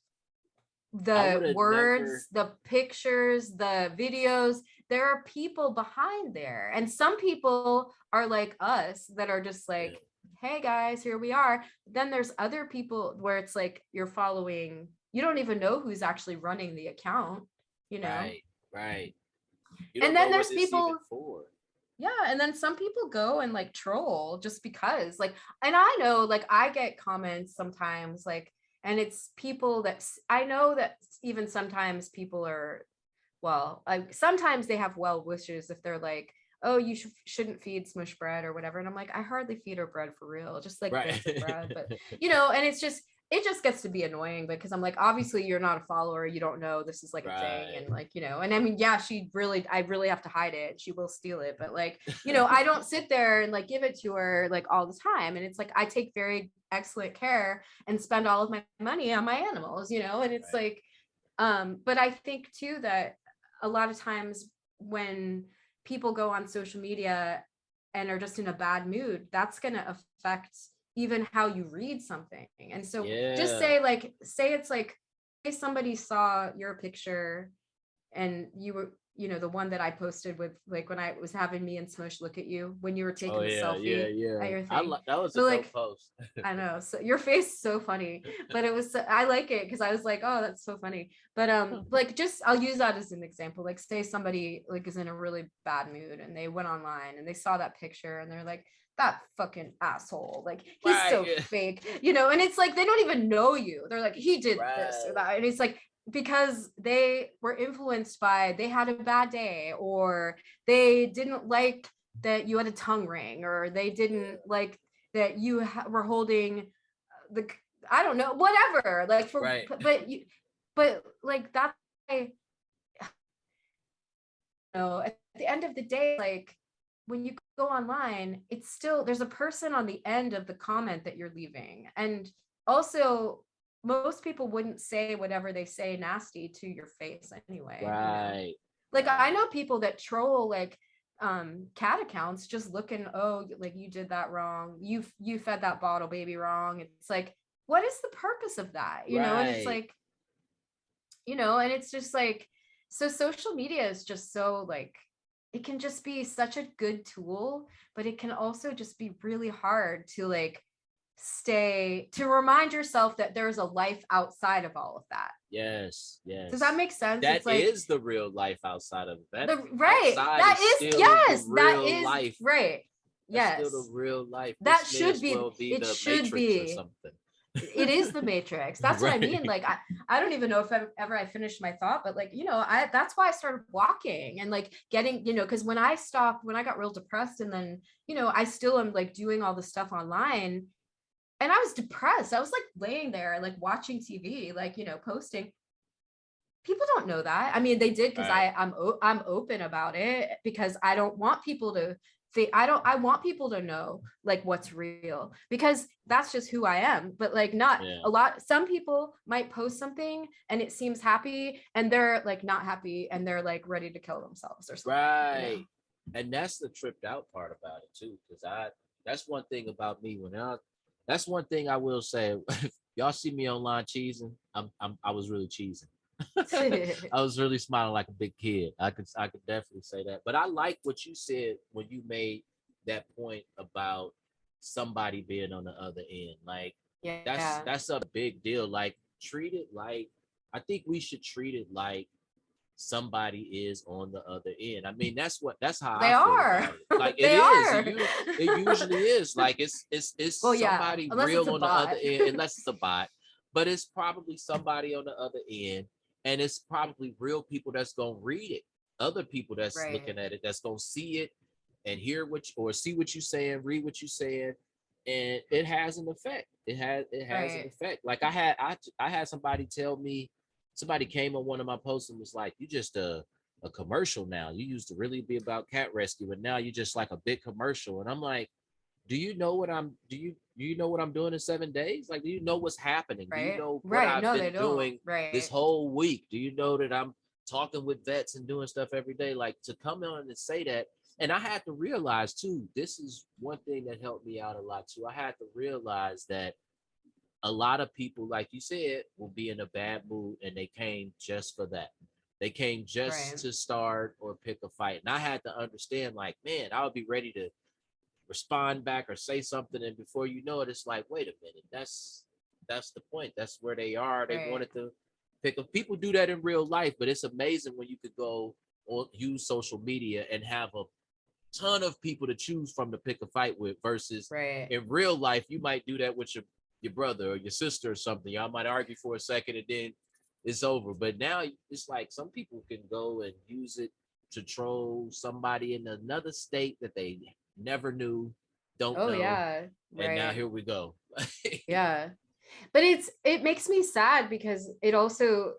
the words, the pictures, the videos. There are people behind there, and some people are like us that are just like, hey guys, here we are. Then there's other people where it's like you're following, you don't even know who's actually running the account, Right. You And don't then know what there's it's even people, for. yeah, and then some people go and like troll just because, like, and I know, like, I get comments sometimes, like, and it's people that I know that even sometimes people are, well, sometimes they have well wishes if they're like, oh, you shouldn't feed smush bread or whatever. And I'm like, I hardly feed her bread for real, just like Right. bits of bread. But, and it just gets to be annoying because I'm like, obviously you're not a follower. You don't know this is like a thing. Right. And like, and I mean, yeah, I really have to hide it. She will steal it. But like, I don't sit there and like give it to her like all the time. And it's like, I take very excellent care and spend all of my money on my animals, and it's Right. like, but I think too that a lot of times when people go on social media and are just in a bad mood, that's going to affect even how you read something. And so just Yeah. say it's like, say somebody saw your picture and you were, the one that I posted with, like, when I was having me and Smush look at you when you were Oh taking the yeah, yeah, selfie at yeah. your thing. That was a But dope like, post. I know, so your face is so funny, but I like it because I was like, oh, that's so funny. But like, just I'll use that as an example. Like, say somebody like is in a really bad mood and they went online and they saw that picture and they're like, that fucking asshole, like, he's Right. so Yeah. fake, and it's like they don't even know you. They're like, he did this or Right. that, and it's like, because they were influenced by, they had a bad day, or they didn't like that you had a tongue ring, or they didn't like that you were holding the, I don't know, whatever, like, for, Right. but like that, at the end of the day, like, when you go online, it's still, there's a person on the end of the comment that you're leaving. And also, most people wouldn't say whatever they say nasty to your face anyway, Right. like, I Right. know people that troll like cat accounts just looking, oh, like, you did that wrong, you fed that bottle baby wrong. It's like, what is the purpose of that, and it's Right. like, and it's just like, so social media is just so like, it can just be such a good tool, but it can also just be really hard to like to remind yourself that there's a life outside of all of that. Yes. Does that Yes. make sense? It's That like, is the real life outside of that. the right, Outside that is is, still the yes, that real is life. right, That's still the yes, real life. that This may should as be, well be it the should Matrix or be, something. it is the Matrix. That's what I mean. Right. Like, I don't even know if ever I finished my thought, but like, that's why I started walking and like getting, because when I stopped, when I got real depressed, and then, I still am like doing all the stuff online, and I was depressed. I was like laying there, like watching TV, like, posting. People don't know that. I mean, they did because Right. I'm open about it, because I don't want people to think, I want people to know like what's real, because that's just who I am. But like, not Yeah. a lot, some people might post something and it seems happy and they're like not happy and they're like ready to kill themselves or something, Right. And that's the tripped out part about it too. Cause that's one thing about me that's one thing I will say. Y'all see me online cheesing. I was really cheesing. I was really smiling like a big kid. I could definitely say that. But I like what you said when you made that point about somebody being on the other end. Like Yeah, that's a big deal. Like treat it like I think we should treat it like somebody is on the other end. I mean, that's how they I feel are. about it. Like it They is. are. It usually is. Like it's Well, yeah, somebody unless it's real a on the other bot. end, unless it's a bot. But it's probably somebody on the other end, and it's probably real people that's gonna read it. Other people that's Right, looking at it, that's gonna see it and hear or see what you're saying, read what you're saying, and it has an effect. It has an right. effect. Like I had somebody tell me, somebody came on one of my posts and was like, "You just a commercial now. You used to really be about cat rescue, and now you're just like a big commercial." And I'm like, "Do you know what I'm? Do you know what I'm doing in 7 days? Like, do you know what's happening? Do you Right, know what right. I've No, they been don't. doing this Right, whole week? Do you know that I'm talking with vets and doing stuff every day? Like to come on and say that." And I had to realize too, this is one thing that helped me out a lot too. I had to realize that a lot of people, like you said, will be in a bad mood and they came just for that. They came just right, to start or pick a fight. And I had to understand, like, man, I would be ready to respond back or say something. And before you know it, it's like, wait a minute, that's the point. That's where they are. They right. wanted to pick up. People do that in real life, but it's amazing when you could go use social media and have a ton of people to choose from to pick a fight with versus Right. in real life, you might do that with your brother or your sister or something. Y'all might argue for a second and then it's over. But now it's like some people can go and use it to troll somebody in another state that they never knew, don't Oh know. yeah. And now Right. here we go. Yeah. But it makes me sad because it also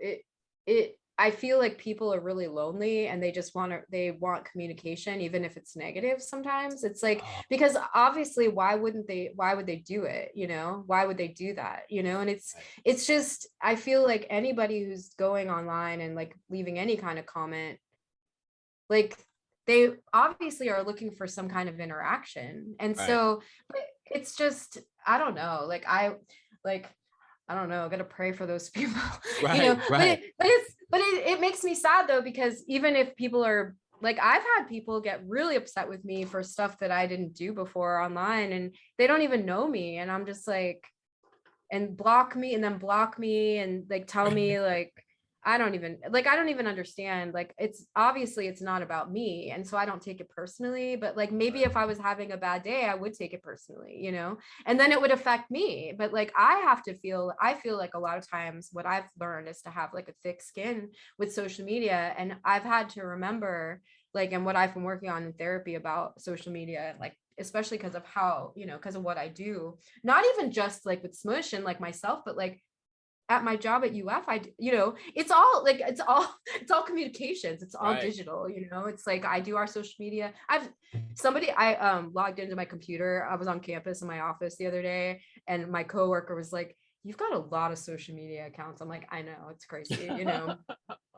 it I feel like people are really lonely and they just they want communication even if it's negative sometimes. It's like Oh, because obviously why would they do it, you know? Why would they do that, you know? And right. it's just I feel like anybody who's going online and like leaving any kind of comment, like they obviously are looking for some kind of interaction. And Right. so but it's just I don't know, like I don't know, I gotta pray for those people, you know. Right. Right. But it makes me sad though, because even if people are like I've had people get really upset with me for stuff that I didn't do before online and they don't even know me. And I'm just like, and block me and then block me and like tell me like I don't even understand. Like it's obviously it's not about me. And so I don't take it personally. But like maybe Right. if I was having a bad day, I would take it personally, you know, and then it would affect me. But like I feel like a lot of times what I've learned is to have like a thick skin with social media. And I've had to remember like and what I've been working on in therapy about social media, like especially because of how, you know, because of what I do, not even just like with Smush and like myself, but like at my job at UF, you know, it's all like, it's all communications. It's all Right. digital, you know, it's like I do our social media. I logged into my computer. I was on campus in my office the other day and my coworker was like, you've got a lot of social media accounts. I'm like, I know, it's crazy, you know.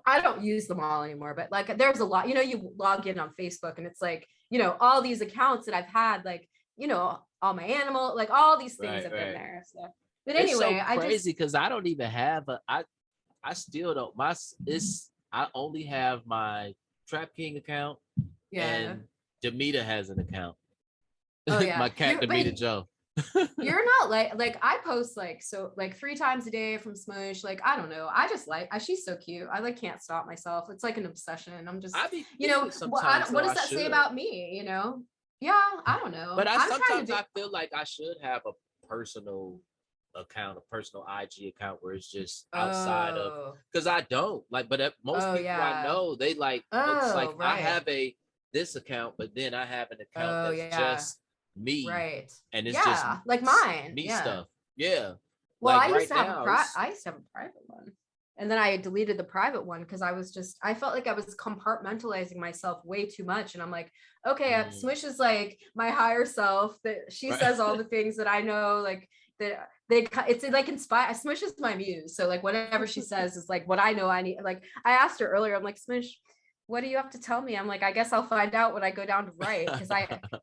I don't use them all anymore, but like there's a lot, you know, you log in on Facebook and it's like, you know, all these accounts that I've had, like, you know, all my animal, like all these things Right. have been Right. there. So, but It's so anyway, I just, crazy because I don't even have I still don't it's I only have my Trap King account yeah. and Demita has an account. Oh yeah. My cat Demita Joe. You're not like I post like so like 3 times a day from Smush. Like I don't know. I just like she's so cute. I like can't stop myself. It's like an obsession. I'm just I be you know thinking sometimes what though does I that say should. about me? You know? Yeah, I don't But know. I I'm trying sometimes to do. I feel like I should have a personal account, a personal IG account where it's just outside of Oh, because I don't like, but most oh people I yeah. know they like it's like Oh I right. have this account, but then I have an account Oh that's yeah. just me Right. and it's just Yeah. Like mine. me Yeah. stuff. Yeah. Well, Like right now, it's I used to have a private one. And then I deleted the private one because I felt like I was compartmentalizing myself way too much. And I'm like, okay, mm, Smush is like my higher self that she right. says all the things that I know, like that it's like inspire Smush is my muse. So like whatever she says is like what I know I need. Like I asked her earlier, I'm like, Smush, what do you have to tell me? I'm like, I guess I'll find out when I go down to write because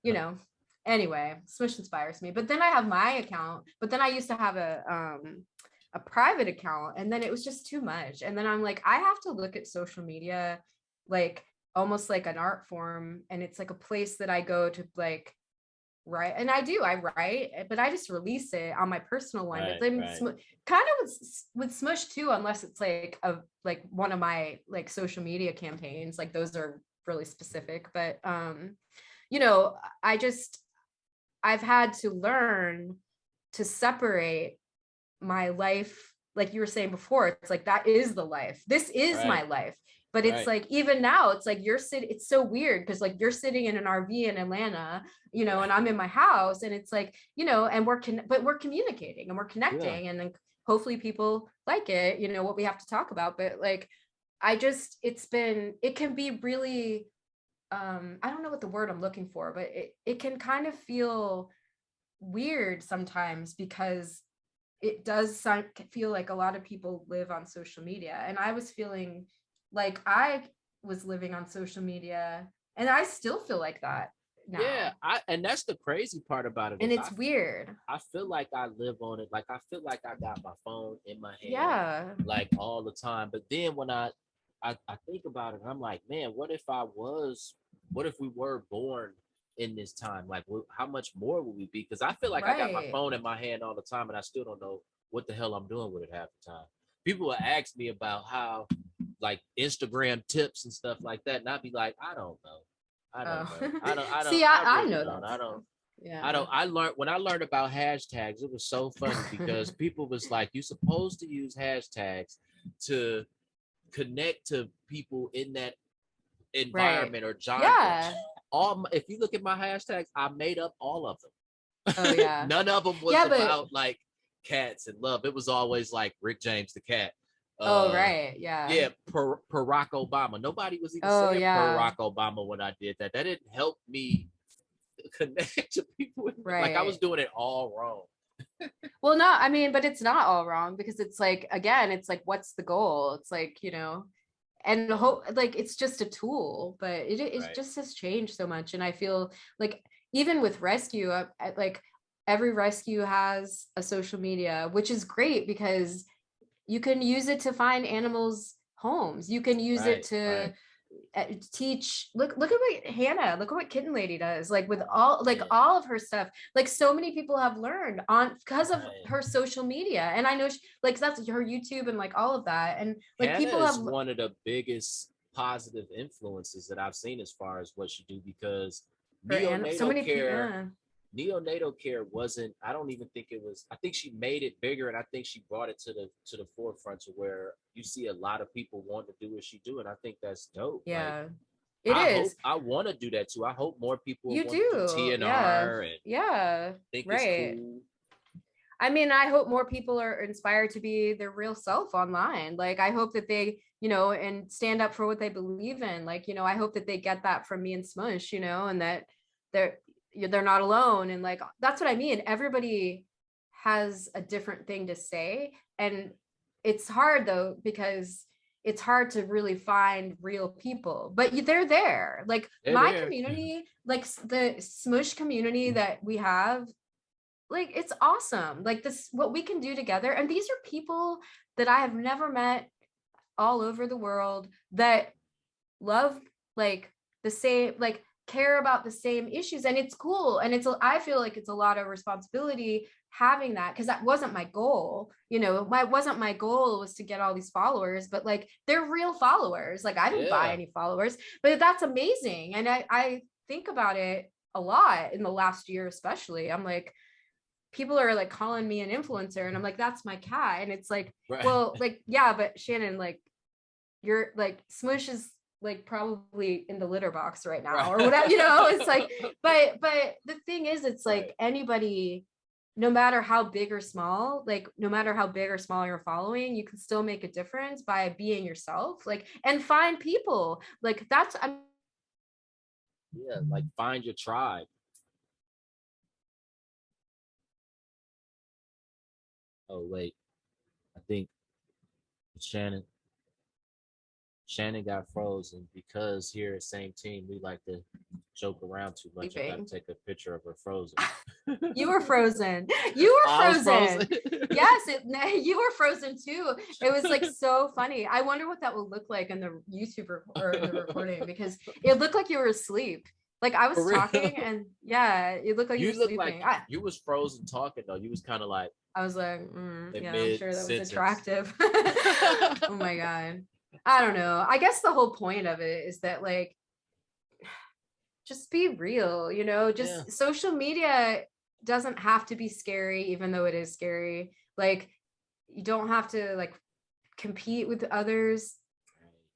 you know, anyway, Smush inspires me. But then I have my account, but then I used to have a private account and then it was just too much. And then I'm like, I have to look at social media like almost like an art form. And it's like a place that I go to like write. And I write, but I just release it on my personal one. But Right, then right. kind of with Smush too, unless it's like one of my like social media campaigns, like those are really specific. But you know, I've had to learn to separate my life, like you were saying before. It's like that is the life. This is my Right, life. But it's right, like even now, it's like you're sitting. It's so weird because like you're sitting in an RV in Atlanta, you know, and right. I'm in my house, and it's like you know, and but we're communicating and we're Yeah. connecting, and then hopefully people like it, you know, what we have to talk about. But like, it can be really I don't know what the word I'm looking for, but it can kind of feel weird sometimes because it does feel like a lot of people live on social media. And I was feeling like I was living on social media and I still feel like that Yeah, now. I and that's the crazy part about it And is it's weird. I feel like I live on it. Like I feel like I got my phone in my hand Yeah. like all the time. But then when I think about it, I'm like, man, what if we were born in this time? Like how much more would we be? Because I feel like I got my Right. phone in my hand all the time and I still don't know what the hell I'm doing with it half the time. People will ask me about how like Instagram tips and stuff like that, and I'd be like, I don't know. I don't Oh. know. I don't. See, I I really know don't. that I stuff. don't. I Yeah. don't. I learned when I learned about hashtags. It was so funny because people was like, "You supposed to use hashtags to connect to people in that Right. environment or genre." Yeah. If you look at my hashtags, I made up all of Oh them. yeah. None of them was Yeah, but about like cats and love. It was always like Rick James the cat. oh Uh, right. Yeah. yeah, Barack Obama. Nobody was even Oh saying yeah. Barack Obama when I did that. That didn't help me connect to people. Like I was Right. doing it all wrong. Well, no, I mean, but it's not all wrong because it's like, again, it's like, what's the goal? It's like, and hope like it's just a tool, but it Right. just has changed so much. And I feel like even with rescue, like every rescue has a social media, which is great because you can use it to find animals homes. You can use it Right. to Right. teach. Look at what Hannah, look at what Kitten Lady does, like with all, like Yeah. all of her stuff. Like so many people have learned on because of Right. her social media, and I know like that's her YouTube and like all of that, and like Hannah people have is one of the biggest positive influences that I've seen as far as what she do because her and so neonatal many people. care Yeah. neonatal care wasn't, I don't even think it was, I think she made it bigger and I think she brought it to the forefront to where you see a lot of people want to do what she do, and I think that's dope. Like Yeah, it is. I want to do that too. I hope more people You want to do do. Yeah. TNR and Yeah. think it's Right. cool. I mean, I hope more people are inspired to be their real self online. Like, I hope that they, and stand up for what they believe in. Like, I hope that they get that from me and Smush, and that they're they're not alone. And like, that's what I mean. Everybody has a different thing to say, and it's hard though because it's hard to really find real people, but they're there. Like They're my there. community, like the Smush community that we have, like it's awesome, like this what we can do together, and these are people that I have never met all over the world that love like the same, like care about the same issues, and it's cool, and I feel like it's a lot of responsibility having that because that wasn't my goal. Wasn't my goal was to get all these followers, but like they're real followers. Like I didn't buy Yeah. any followers, but that's amazing, and I think about it a lot in the last year especially. I'm like, people are like calling me an influencer, and I'm like, that's my cat. And it's like, Right. well, like, yeah, but Shannon, like, you're like, Smush is like probably in the litter box right now Right. or whatever, it's like, but the thing is, it's like Right. anybody, no matter how big or small, like no matter how big or small you're following, you can still make a difference by being yourself, like, and find people like that's, Yeah, like find your tribe. Oh wait, I think Shannon Shannon got frozen because here at same team we like to joke around too much. I got sleeping. to take a picture of her frozen. You were frozen. You were I was frozen. frozen. Yes, you were frozen too. It was like so funny. I wonder what that will look like in the YouTube or in the recording, because it looked like you were asleep. Like I For was real. talking, and yeah, it looked like you You were look like sleeping. you was frozen talking though. You was kind of like I was like, in yeah, I'm mid sure that was sentence. attractive. Oh my God. I don't know. I guess the whole point of it is that like just be real, Yeah. just social media doesn't have to be scary, even though it is scary. Like you don't have to like compete with others,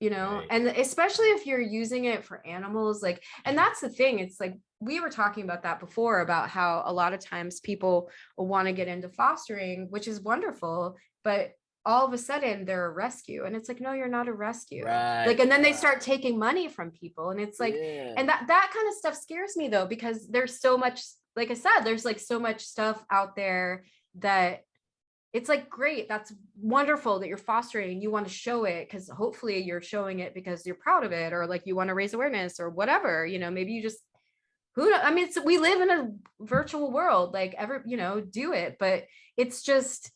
Right. and especially if you're using it for animals, like, and that's the thing. It's like we were talking about that before, about how a lot of times people want to get into fostering, which is wonderful, but all of a sudden they're a rescue, and it's like, no, you're not a rescue. Like, Right. and then they start Right. taking money from people, and it's like, Yeah. and that kind of stuff scares me though, because there's so much, like I said, there's like so much stuff out there that it's like, great, that's wonderful that you're fostering, you want to show it because hopefully you're showing it because you're proud of it, or like you want to raise awareness or whatever, maybe you just, I mean, we live in a virtual world, like do it, but it's just,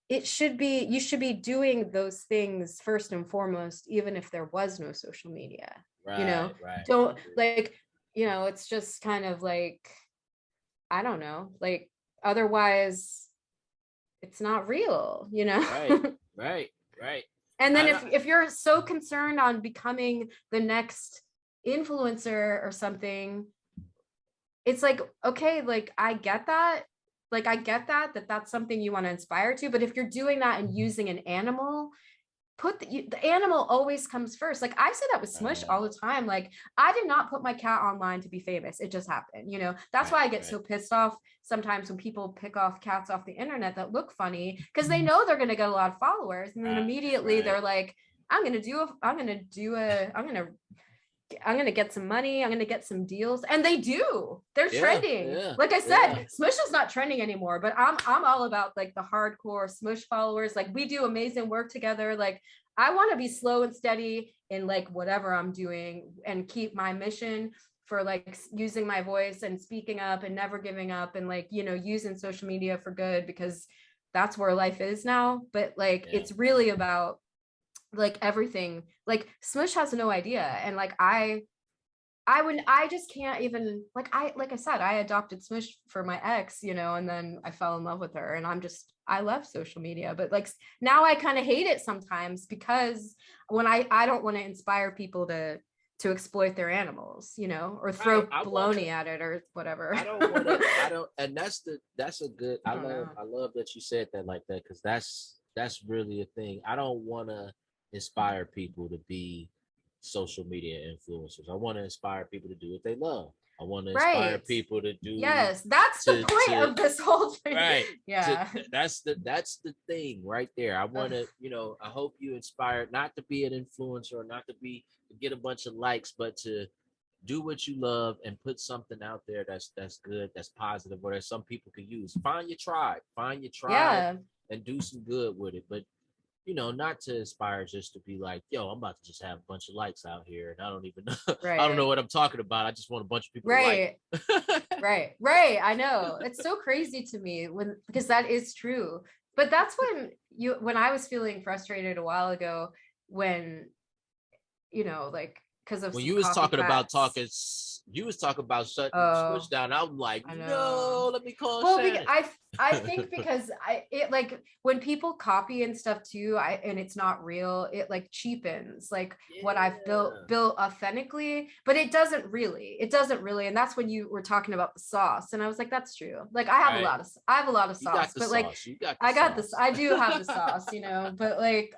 you should be doing those things first and foremost, even if there was no social media, Right. Right. I don't agree. like, it's just kind of like, I don't know, like otherwise it's not real. Right. Right. Right. And then I if you're so concerned on becoming the next influencer or something, it's like, okay, like I get that. Like I get that that's something you want to inspire to, but if you're doing that and using an animal, put the animal always comes first. Like I say that with Smush all the time. Like I did not put my cat online to be famous. It just happened, you know. That's why I get so pissed off sometimes when people pick off cats off the internet that look funny, because they know they're going to get a lot of followers, and then immediately they're like, I'm going to get some money. I'm going to get some deals. And they do. They're trending. Like I said, Smush is not trending anymore, but I'm all about like the hardcore Smush followers. Like we do amazing work together. Like I want to be slow and steady in like whatever I'm doing and keep my mission for like using my voice and speaking up and never giving up and like, you know, using social media for good, because that's where life is now. But like, it's really about like everything. Like Smush has no idea, and like I just can't even like I said, I adopted Smush for my ex, you know, and then I fell in love with her, and I love social media, but like now I kind of hate it sometimes, because when I don't want to inspire people to exploit their animals, you know, or throw baloney at it or whatever. I don't, and that's a good, I love that you said that like that, because that's really a thing. I don't want to inspire people to be social media influencers. I want to inspire people to do what they love. I want to inspire people to do. Yes, that's the point of this whole thing. Right. Yeah. That's the thing right there. I want to, you know, I hope you inspire not to be an influencer or not to get a bunch of likes, but to do what you love and put something out there that's good, that's positive, or that some people can use. Find your tribe, and do some good with it. But you know, not to inspire just to be like, yo, I'm about to just have a bunch of likes out here, and I don't even know, I don't know what I'm talking about. I just want a bunch of people to like. Right. I know, it's so crazy to me because that is true. But that's when I was feeling frustrated a while ago, when, you know, like because of when you was talking about shutting Smush down, I'm like, no, let me call Shannon. I think because it like when people copy and stuff too, and it's not real, it like cheapens like what I've built authentically, but it doesn't really, and that's when you were talking about the sauce, and I was like, that's true. Like I have a lot of sauce, but like I do have the sauce, you know, but like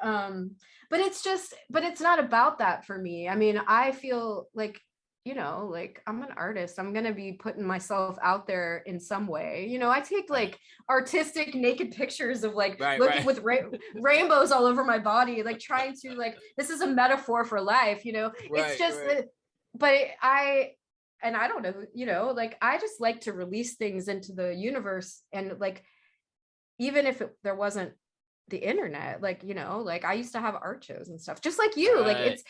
but it's not about that for me. I mean, I feel like, you know, like I'm an artist. I'm going to be putting myself out there in some way. You know, I take like artistic naked pictures of like looking with rainbows all over my body, like trying to like, this is a metaphor for life, you know, it's just, but I don't know, you know, like I just like to release things into the universe. And like, even if there wasn't the internet, like, you know, like I used to have art shows and stuff just like you, like it's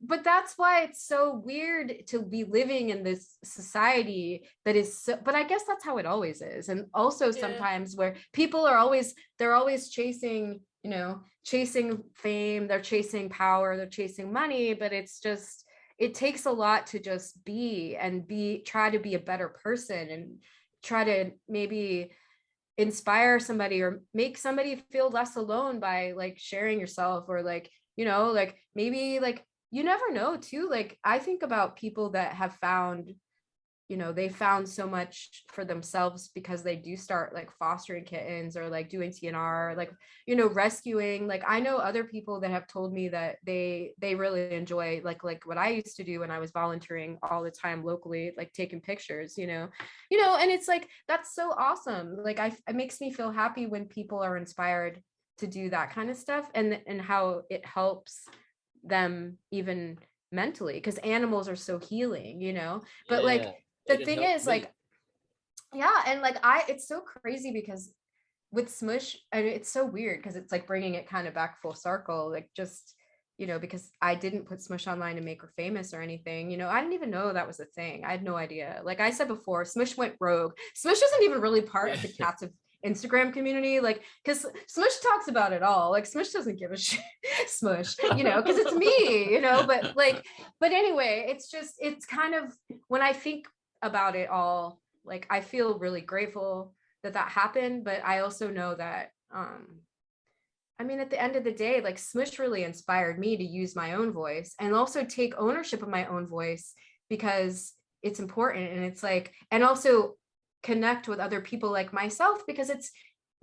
but that's why it's so weird to be living in this society that is so, but I guess that's how it always is. And also sometimes where people are they're always chasing, you know, chasing fame, they're chasing power, they're chasing money, but it's just, it takes a lot to just try to be a better person and try to maybe inspire somebody or make somebody feel less alone by like sharing yourself, or like, you know, like maybe like, you never know too. Like I think about people that have found, you know, they found so much for themselves because they do start like fostering kittens or like doing TNR, like, you know, rescuing. Like I know other people that have told me that they really enjoy like what I used to do when I was volunteering all the time locally, like taking pictures, you know, and it's like, that's so awesome. Like it makes me feel happy when people are inspired to do that kind of stuff, and how it helps them even mentally, because animals are so healing, you know. But like the thing is like, and like it's so crazy because with Smush, and it's so weird because it's like bringing it kind of back full circle, like just, you know, because I didn't put Smush online to make her famous or anything, you know, I didn't even know that was a thing. I had no idea. Like I said before, Smush went rogue. Smush isn't even really part of the Cats of Instagram community, like, because Smush talks about it all. Like Smush doesn't give a shit. Smush, you know, because it's me, you know. But anyway, it's kind of, when I think about it all, like I feel really grateful that happened, but I also know that I mean, at the end of the day, like Smush really inspired me to use my own voice and also take ownership of my own voice because it's important. And it's like, and also connect with other people like myself because it's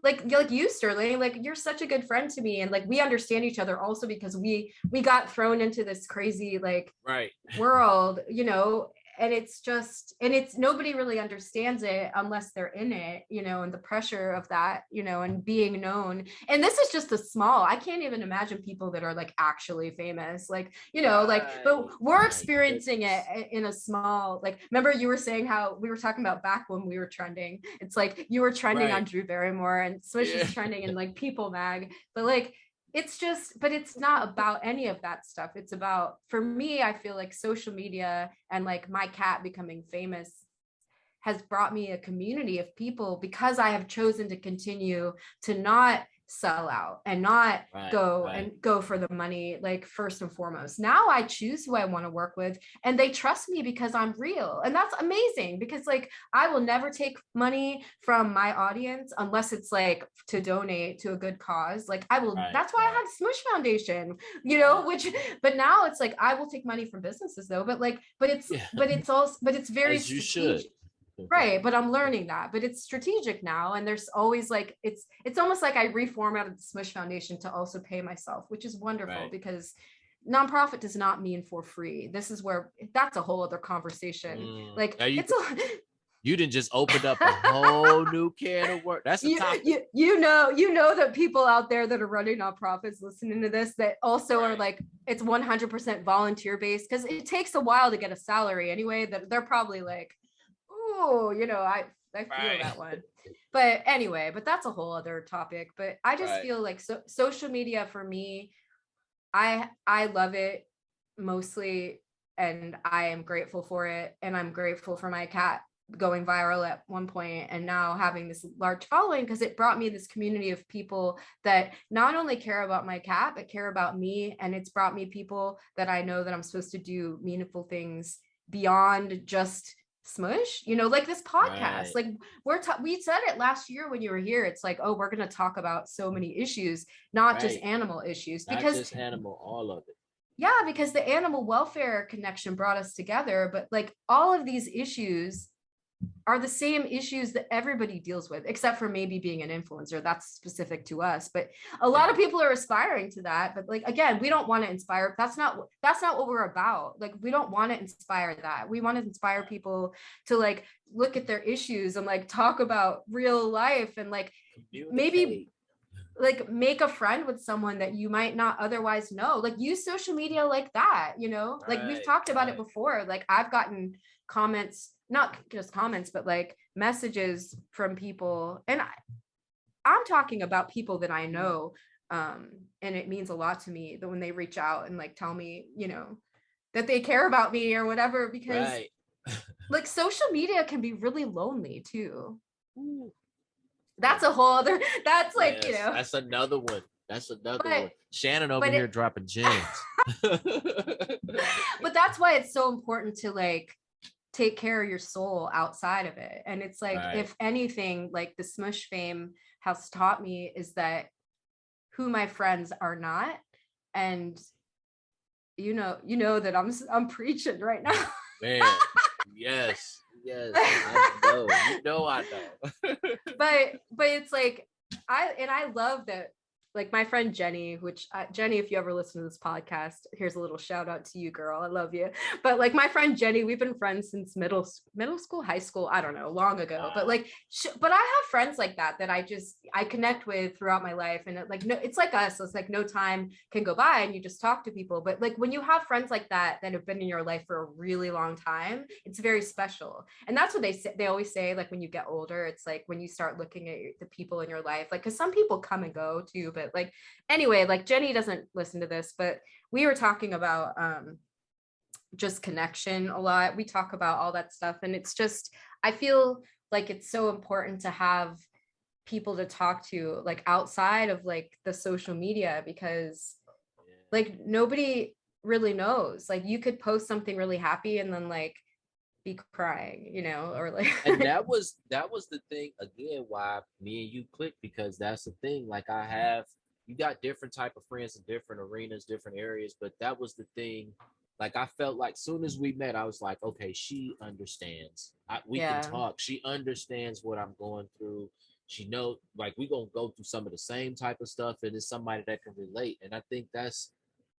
like you, Sterling, like you're such a good friend to me. And like we understand each other also because we got thrown into this crazy like Right. world, you know, and it's just, and it's nobody really understands it unless they're in it, you know, and the pressure of that, you know, and being known. And this is just a small, I can't even imagine people that are like actually famous, like, you know, like, but we're My experiencing it goodness. in a small, like, remember you were saying how we were talking about back when we were trending, it's like you were trending on Right. Drew Barrymore and Swish Yeah. is trending in like People Mag, but like it's just, but it's not about any of that stuff. It's about, for me, I feel like social media and like my cat becoming famous has brought me a community of people because I have chosen to continue to not sell out and not Right. go Right. and go for the money, like first and foremost. Now I choose who I want to work with and they trust me because I'm real. And that's amazing because like I will never take money from my audience unless it's like to donate to a good cause. Like I will, Right. that's why I Right. have Smush Foundation, you know, Right. which, but now it's like I will take money from businesses though, but like, Yeah. but it's also, but it's very As you should. strategic. Right, but I'm learning that, but it's strategic now, and there's always like it's almost like I reformatted the Smush Foundation to also pay myself, which is wonderful Right. because nonprofit does not mean for free. This is where that's a whole other conversation. Like Now it's you didn't just open up a whole new can of work. That's a topic. you know that people out there that are running nonprofits listening to this that also are Right. like it's 100% volunteer based because it takes a while to get a salary anyway. That they're probably like, oh, you know, I feel Right. that one. But anyway, but that's a whole other topic. But I just Right. feel like social media for me, I love it mostly, and I am grateful for it, and I'm grateful for my cat going viral at one point and now having this large following because it brought me this community of people that not only care about my cat but care about me, and it's brought me people that I know that I'm supposed to do meaningful things beyond just Smush, you know, like this podcast. Right. Like we said it last year when you were here, it's like, oh, we're going to talk about so many issues, not just Right. animal issues, Not because just animal, all of it. yeah, because the animal welfare connection brought us together, but like all of these issues are the same issues that everybody deals with, except for maybe being an influencer. That's specific to us. But a lot Yeah. of people are aspiring to that. But like again, we don't want to inspire. That's not what we're about. Like we don't want to inspire that. We want to inspire people to like look at their issues and like talk about real life and like maybe Communicate. like make a friend with someone that you might not otherwise know, like use social media like that, you know, like we've Right. talked about it Right. before, like I've gotten comments, not just comments but like messages from people, and I'm talking about people that I know, and it means a lot to me that when they reach out and like tell me, you know, that they care about me or whatever, because Right. like social media can be really lonely too. Ooh. That's a whole other, that's like, you Yes. know, That's another one. That's another but one. Shannon over but here it dropping gems. but that's why it's so important to like take care of your soul outside of it. And it's like, Right. if anything, like the Smush fame has taught me is that who my friends are not. And you know that I'm preaching right now. Man. Yes. Yes. I know. You know I know. But it's like I love that, like my friend Jenny, which Jenny, if you ever listen to this podcast, here's a little shout out to you, girl, I love you. But like my friend Jenny, we've been friends since middle school, high school, I don't know, long ago. But Wow. like but I have friends like that I connect with throughout my life, and like no, it's like us, it's like no time can go by and you just talk to people. But like when you have friends like that have been in your life for a really long time, it's very special. And that's what they say, they always say, like when you get older, it's like when you start looking at the people in your life, like because some people come and go too. But like anyway, like Jenny doesn't listen to this, but we were talking about just connection a lot. We talk about all that stuff, and it's just, I feel like it's so important to have people to talk to like outside of like the social media, because like nobody really knows. Like you could post something really happy and then like be crying, you know, or like And that was the thing again why me and you clicked, because that's the thing. Like I have, you got different type of friends in different arenas, different areas, but that was the thing. Like I felt like soon as we met, I was like, okay, she understands. We can Yeah. talk. She understands what I'm going through. She knows, like, we gonna go through some of the same type of stuff, and it's somebody that can relate. And I think that's,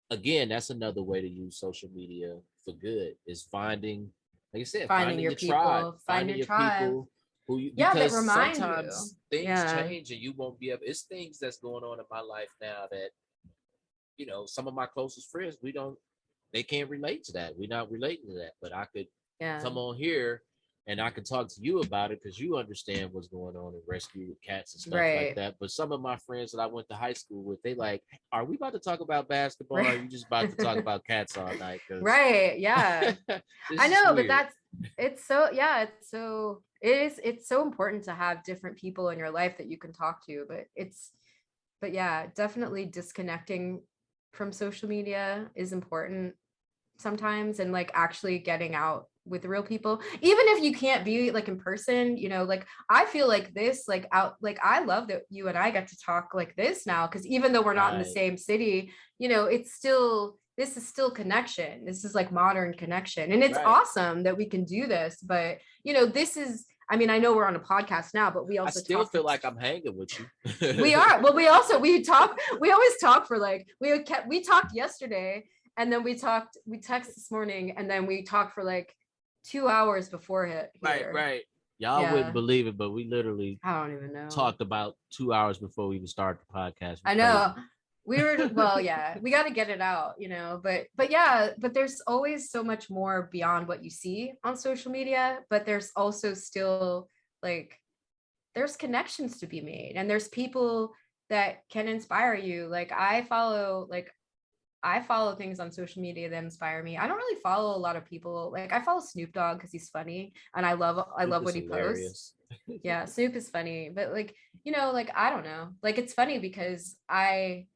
again, that's another way to use social media for good, is finding, like I said, Finding finding your your tribe, people, find finding your your tribe. people who you, Yeah, that because remind you. sometimes things Yeah. change and you won't be able, it's things that's going on in my life now that, some of my closest friends, they can't relate to that. We're not relating to that, but I could Yeah. come on here and I can talk to you about it because you understand what's going on in rescue with cats and stuff like that. But some of my friends that I went to high school with, they like, are we about to talk about basketball? Or are you just about to talk about cats all night? Right. Yeah. I know, but it's so it's so important to have different people in your life that you can talk to, but yeah, definitely disconnecting from social media is important sometimes, and like actually getting out with real people, even if you can't be like in person, like I feel like this, like out, like I love that you and I get to talk like this now, because even though we're not in the same city, it's still, this is still connection. This is like modern connection, and it's awesome that we can do this. But this is, I mean, I know we're on a podcast now, but we also I still feel like I'm hanging with you. We are. Well, we always talk for like, we talked yesterday, and then we texted this morning, and then we talked for like 2 hours before it. Right. Y'all wouldn't believe it, but we literally, I don't even know, talked about 2 hours before we even started the podcast. I know. We were, well, yeah, we got to get it out, but there's always so much more beyond what you see on social media, but there's also still like, there's connections to be made, and there's people that can inspire you. Like I follow things on social media that inspire me. I don't really follow a lot of people. Like I follow Snoop Dogg because he's funny, and I love what he posts. Yeah, Snoop is funny, but like, like I don't know. Like it's funny because I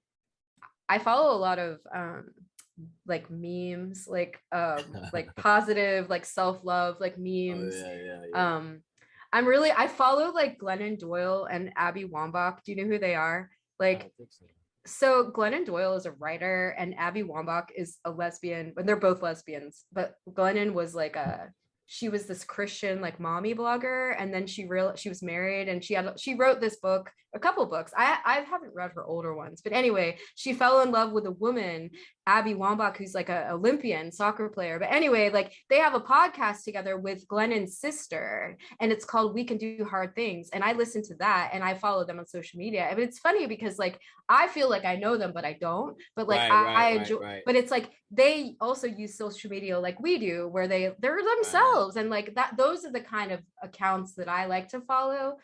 follow a lot of like memes, like positive, like self-love, like memes. I follow like Glennon Doyle and Abby Wambach. Do you know who they are? Like, so Glennon Doyle is a writer and Abby Wambach is a lesbian, and they're both lesbians. But Glennon was like she was this Christian like mommy blogger, and then she was married, and she wrote this book, a couple books. I haven't read her older ones, but anyway, she fell in love with a woman, Abby Wambach, who's like an Olympian soccer player. But anyway, like they have a podcast together with Glennon's sister, and it's called We Can Do Hard Things. And I listen to that, and I follow them on social media. But it's funny because like I feel like I know them, but I don't. But like I enjoy. But it's like they also use social media like we do, where they're themselves, and like that. Those are the kind of accounts that I like to follow.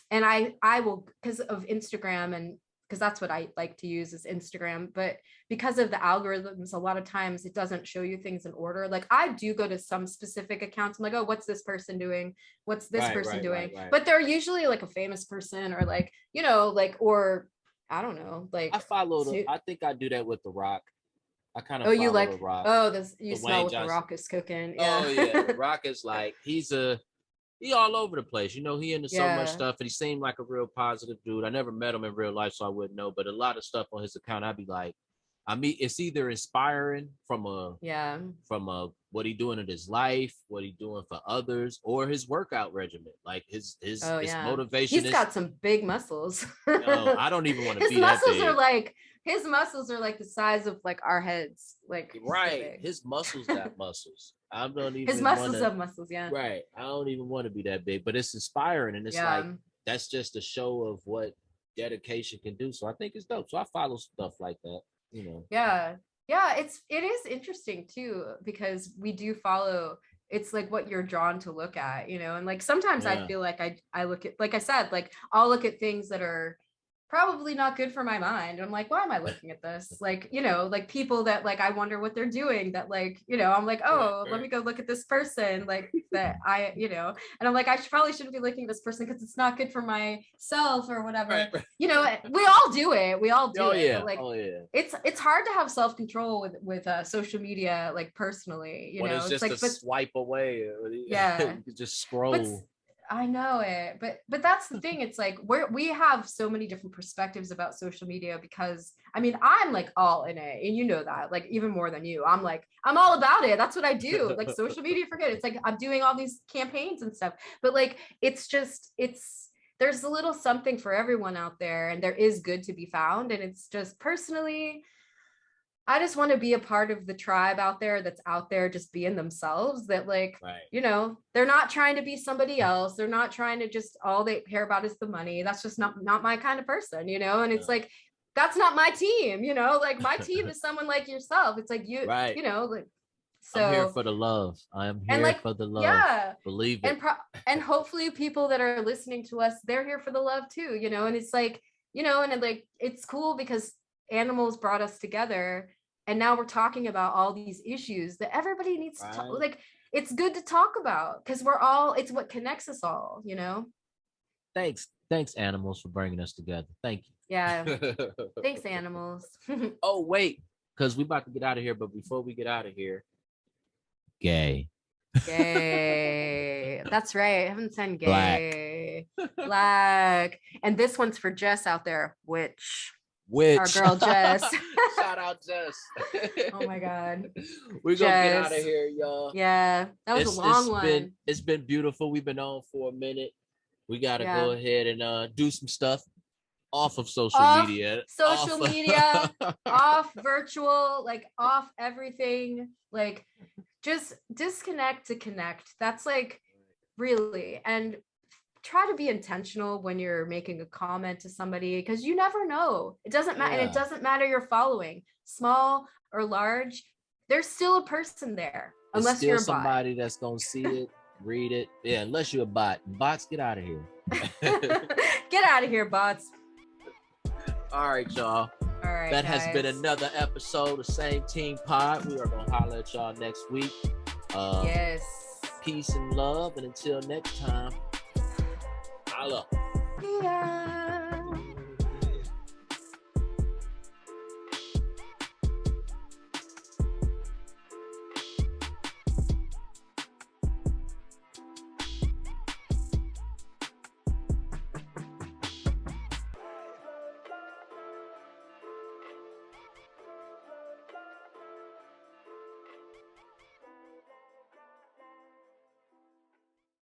And I will, because of Instagram, and because that's what I like to use is Instagram. But because of the algorithms, a lot of times it doesn't show you things in order. Like I do go to some specific accounts. I'm like, oh, what's this person doing? What's this person doing? But they're usually like a famous person, or like, or I don't know, like I think I do that with The Rock. I kind of you like The Rock. You smell what The Rock is cooking. Yeah. Oh yeah, The Rock is like, he all over the place. He into so much stuff, and he seemed like a real positive dude. I never met him in real life, so I wouldn't know. But a lot of stuff on his account, I'd be like, it's either inspiring from what he doing in his life, what he doing for others, or his workout regimen. Like his motivation. He's got some big muscles. No, I don't even want to be that big. His muscles are like the size of like our heads. Like right, his muscles got muscles. I don't even. His muscles have muscles, yeah. Right, I don't even want to be that big, but it's inspiring, and it's like that's just a show of what dedication can do. So I think it's dope. So I follow stuff like that. Yeah, it is interesting too, because we do follow. It's like what you're drawn to look at, and like sometimes I feel like I look at, like I said, like I'll look at things that are probably not good for my mind. I'm like, why am I looking at this? Like, like people that like, I wonder what they're doing, that like, I'm like, oh, let me go look at this person, like that and I'm like, I probably shouldn't be looking at this person because it's not good for myself or whatever. We all do it. We all do it. Like, it's hard to have self-control with social media, like personally, it's just like, a swipe away. Yeah. You just scroll. I know it, but that's the thing. It's like we have so many different perspectives about social media because I mean I'm like all in it, and you know that, like even more than you. I'm like I'm all about it. That's what I do. Like social media, forget it. It's like I'm doing all these campaigns and stuff. But like it's there's a little something for everyone out there, and there is good to be found. And it's just personally, I just want to be a part of the tribe out there that's out there just being themselves, that like, Right. you know, they're not trying to be somebody else. They're not trying to just all they care about is the money. That's just not my kind of person, you know? And it's No. like that's not my team, you know? Like my team is someone like yourself. It's like Right. you know, like I'm here so for the love. I am and here like for the love. yeah. Believe it. And hopefully people that are listening to us, they're here for the love too, you know? And it's like, you know, and like it's cool because animals brought us together. And now we're talking about all these issues that everybody needs to talk. Right. Like, it's good to talk about because we're all, it's what connects us all, you know? Thanks, animals, for bringing us together. Thank you. Yeah. Thanks, animals. Oh, wait, because we about to get out of here. But before we get out of here, gay. Gay. That's right. I haven't said gay. Black. And this one's for Jess out there, which our girl Jess. Shout out Jess. Oh my God. We're gonna get out of here, y'all. Yeah, that was a long one. It's been beautiful. We've been on for a minute. We gotta go ahead and do some stuff off of social media. Social media, off virtual, like off everything. Like just disconnect to connect. That's like really, and try to be intentional when you're making a comment to somebody because you never know. It doesn't matter. And it doesn't matter your following, small or large. There's still a person there, unless you're a somebody bot. That's gonna see it, read it. Yeah, unless you're a bot. Bots, get out of here. Get out of here, bots. All right, y'all. All right. That has been another episode of Same Team Pod. We are gonna holler at y'all next week. Yes. Peace and love, and until next time. Holla. Yeah.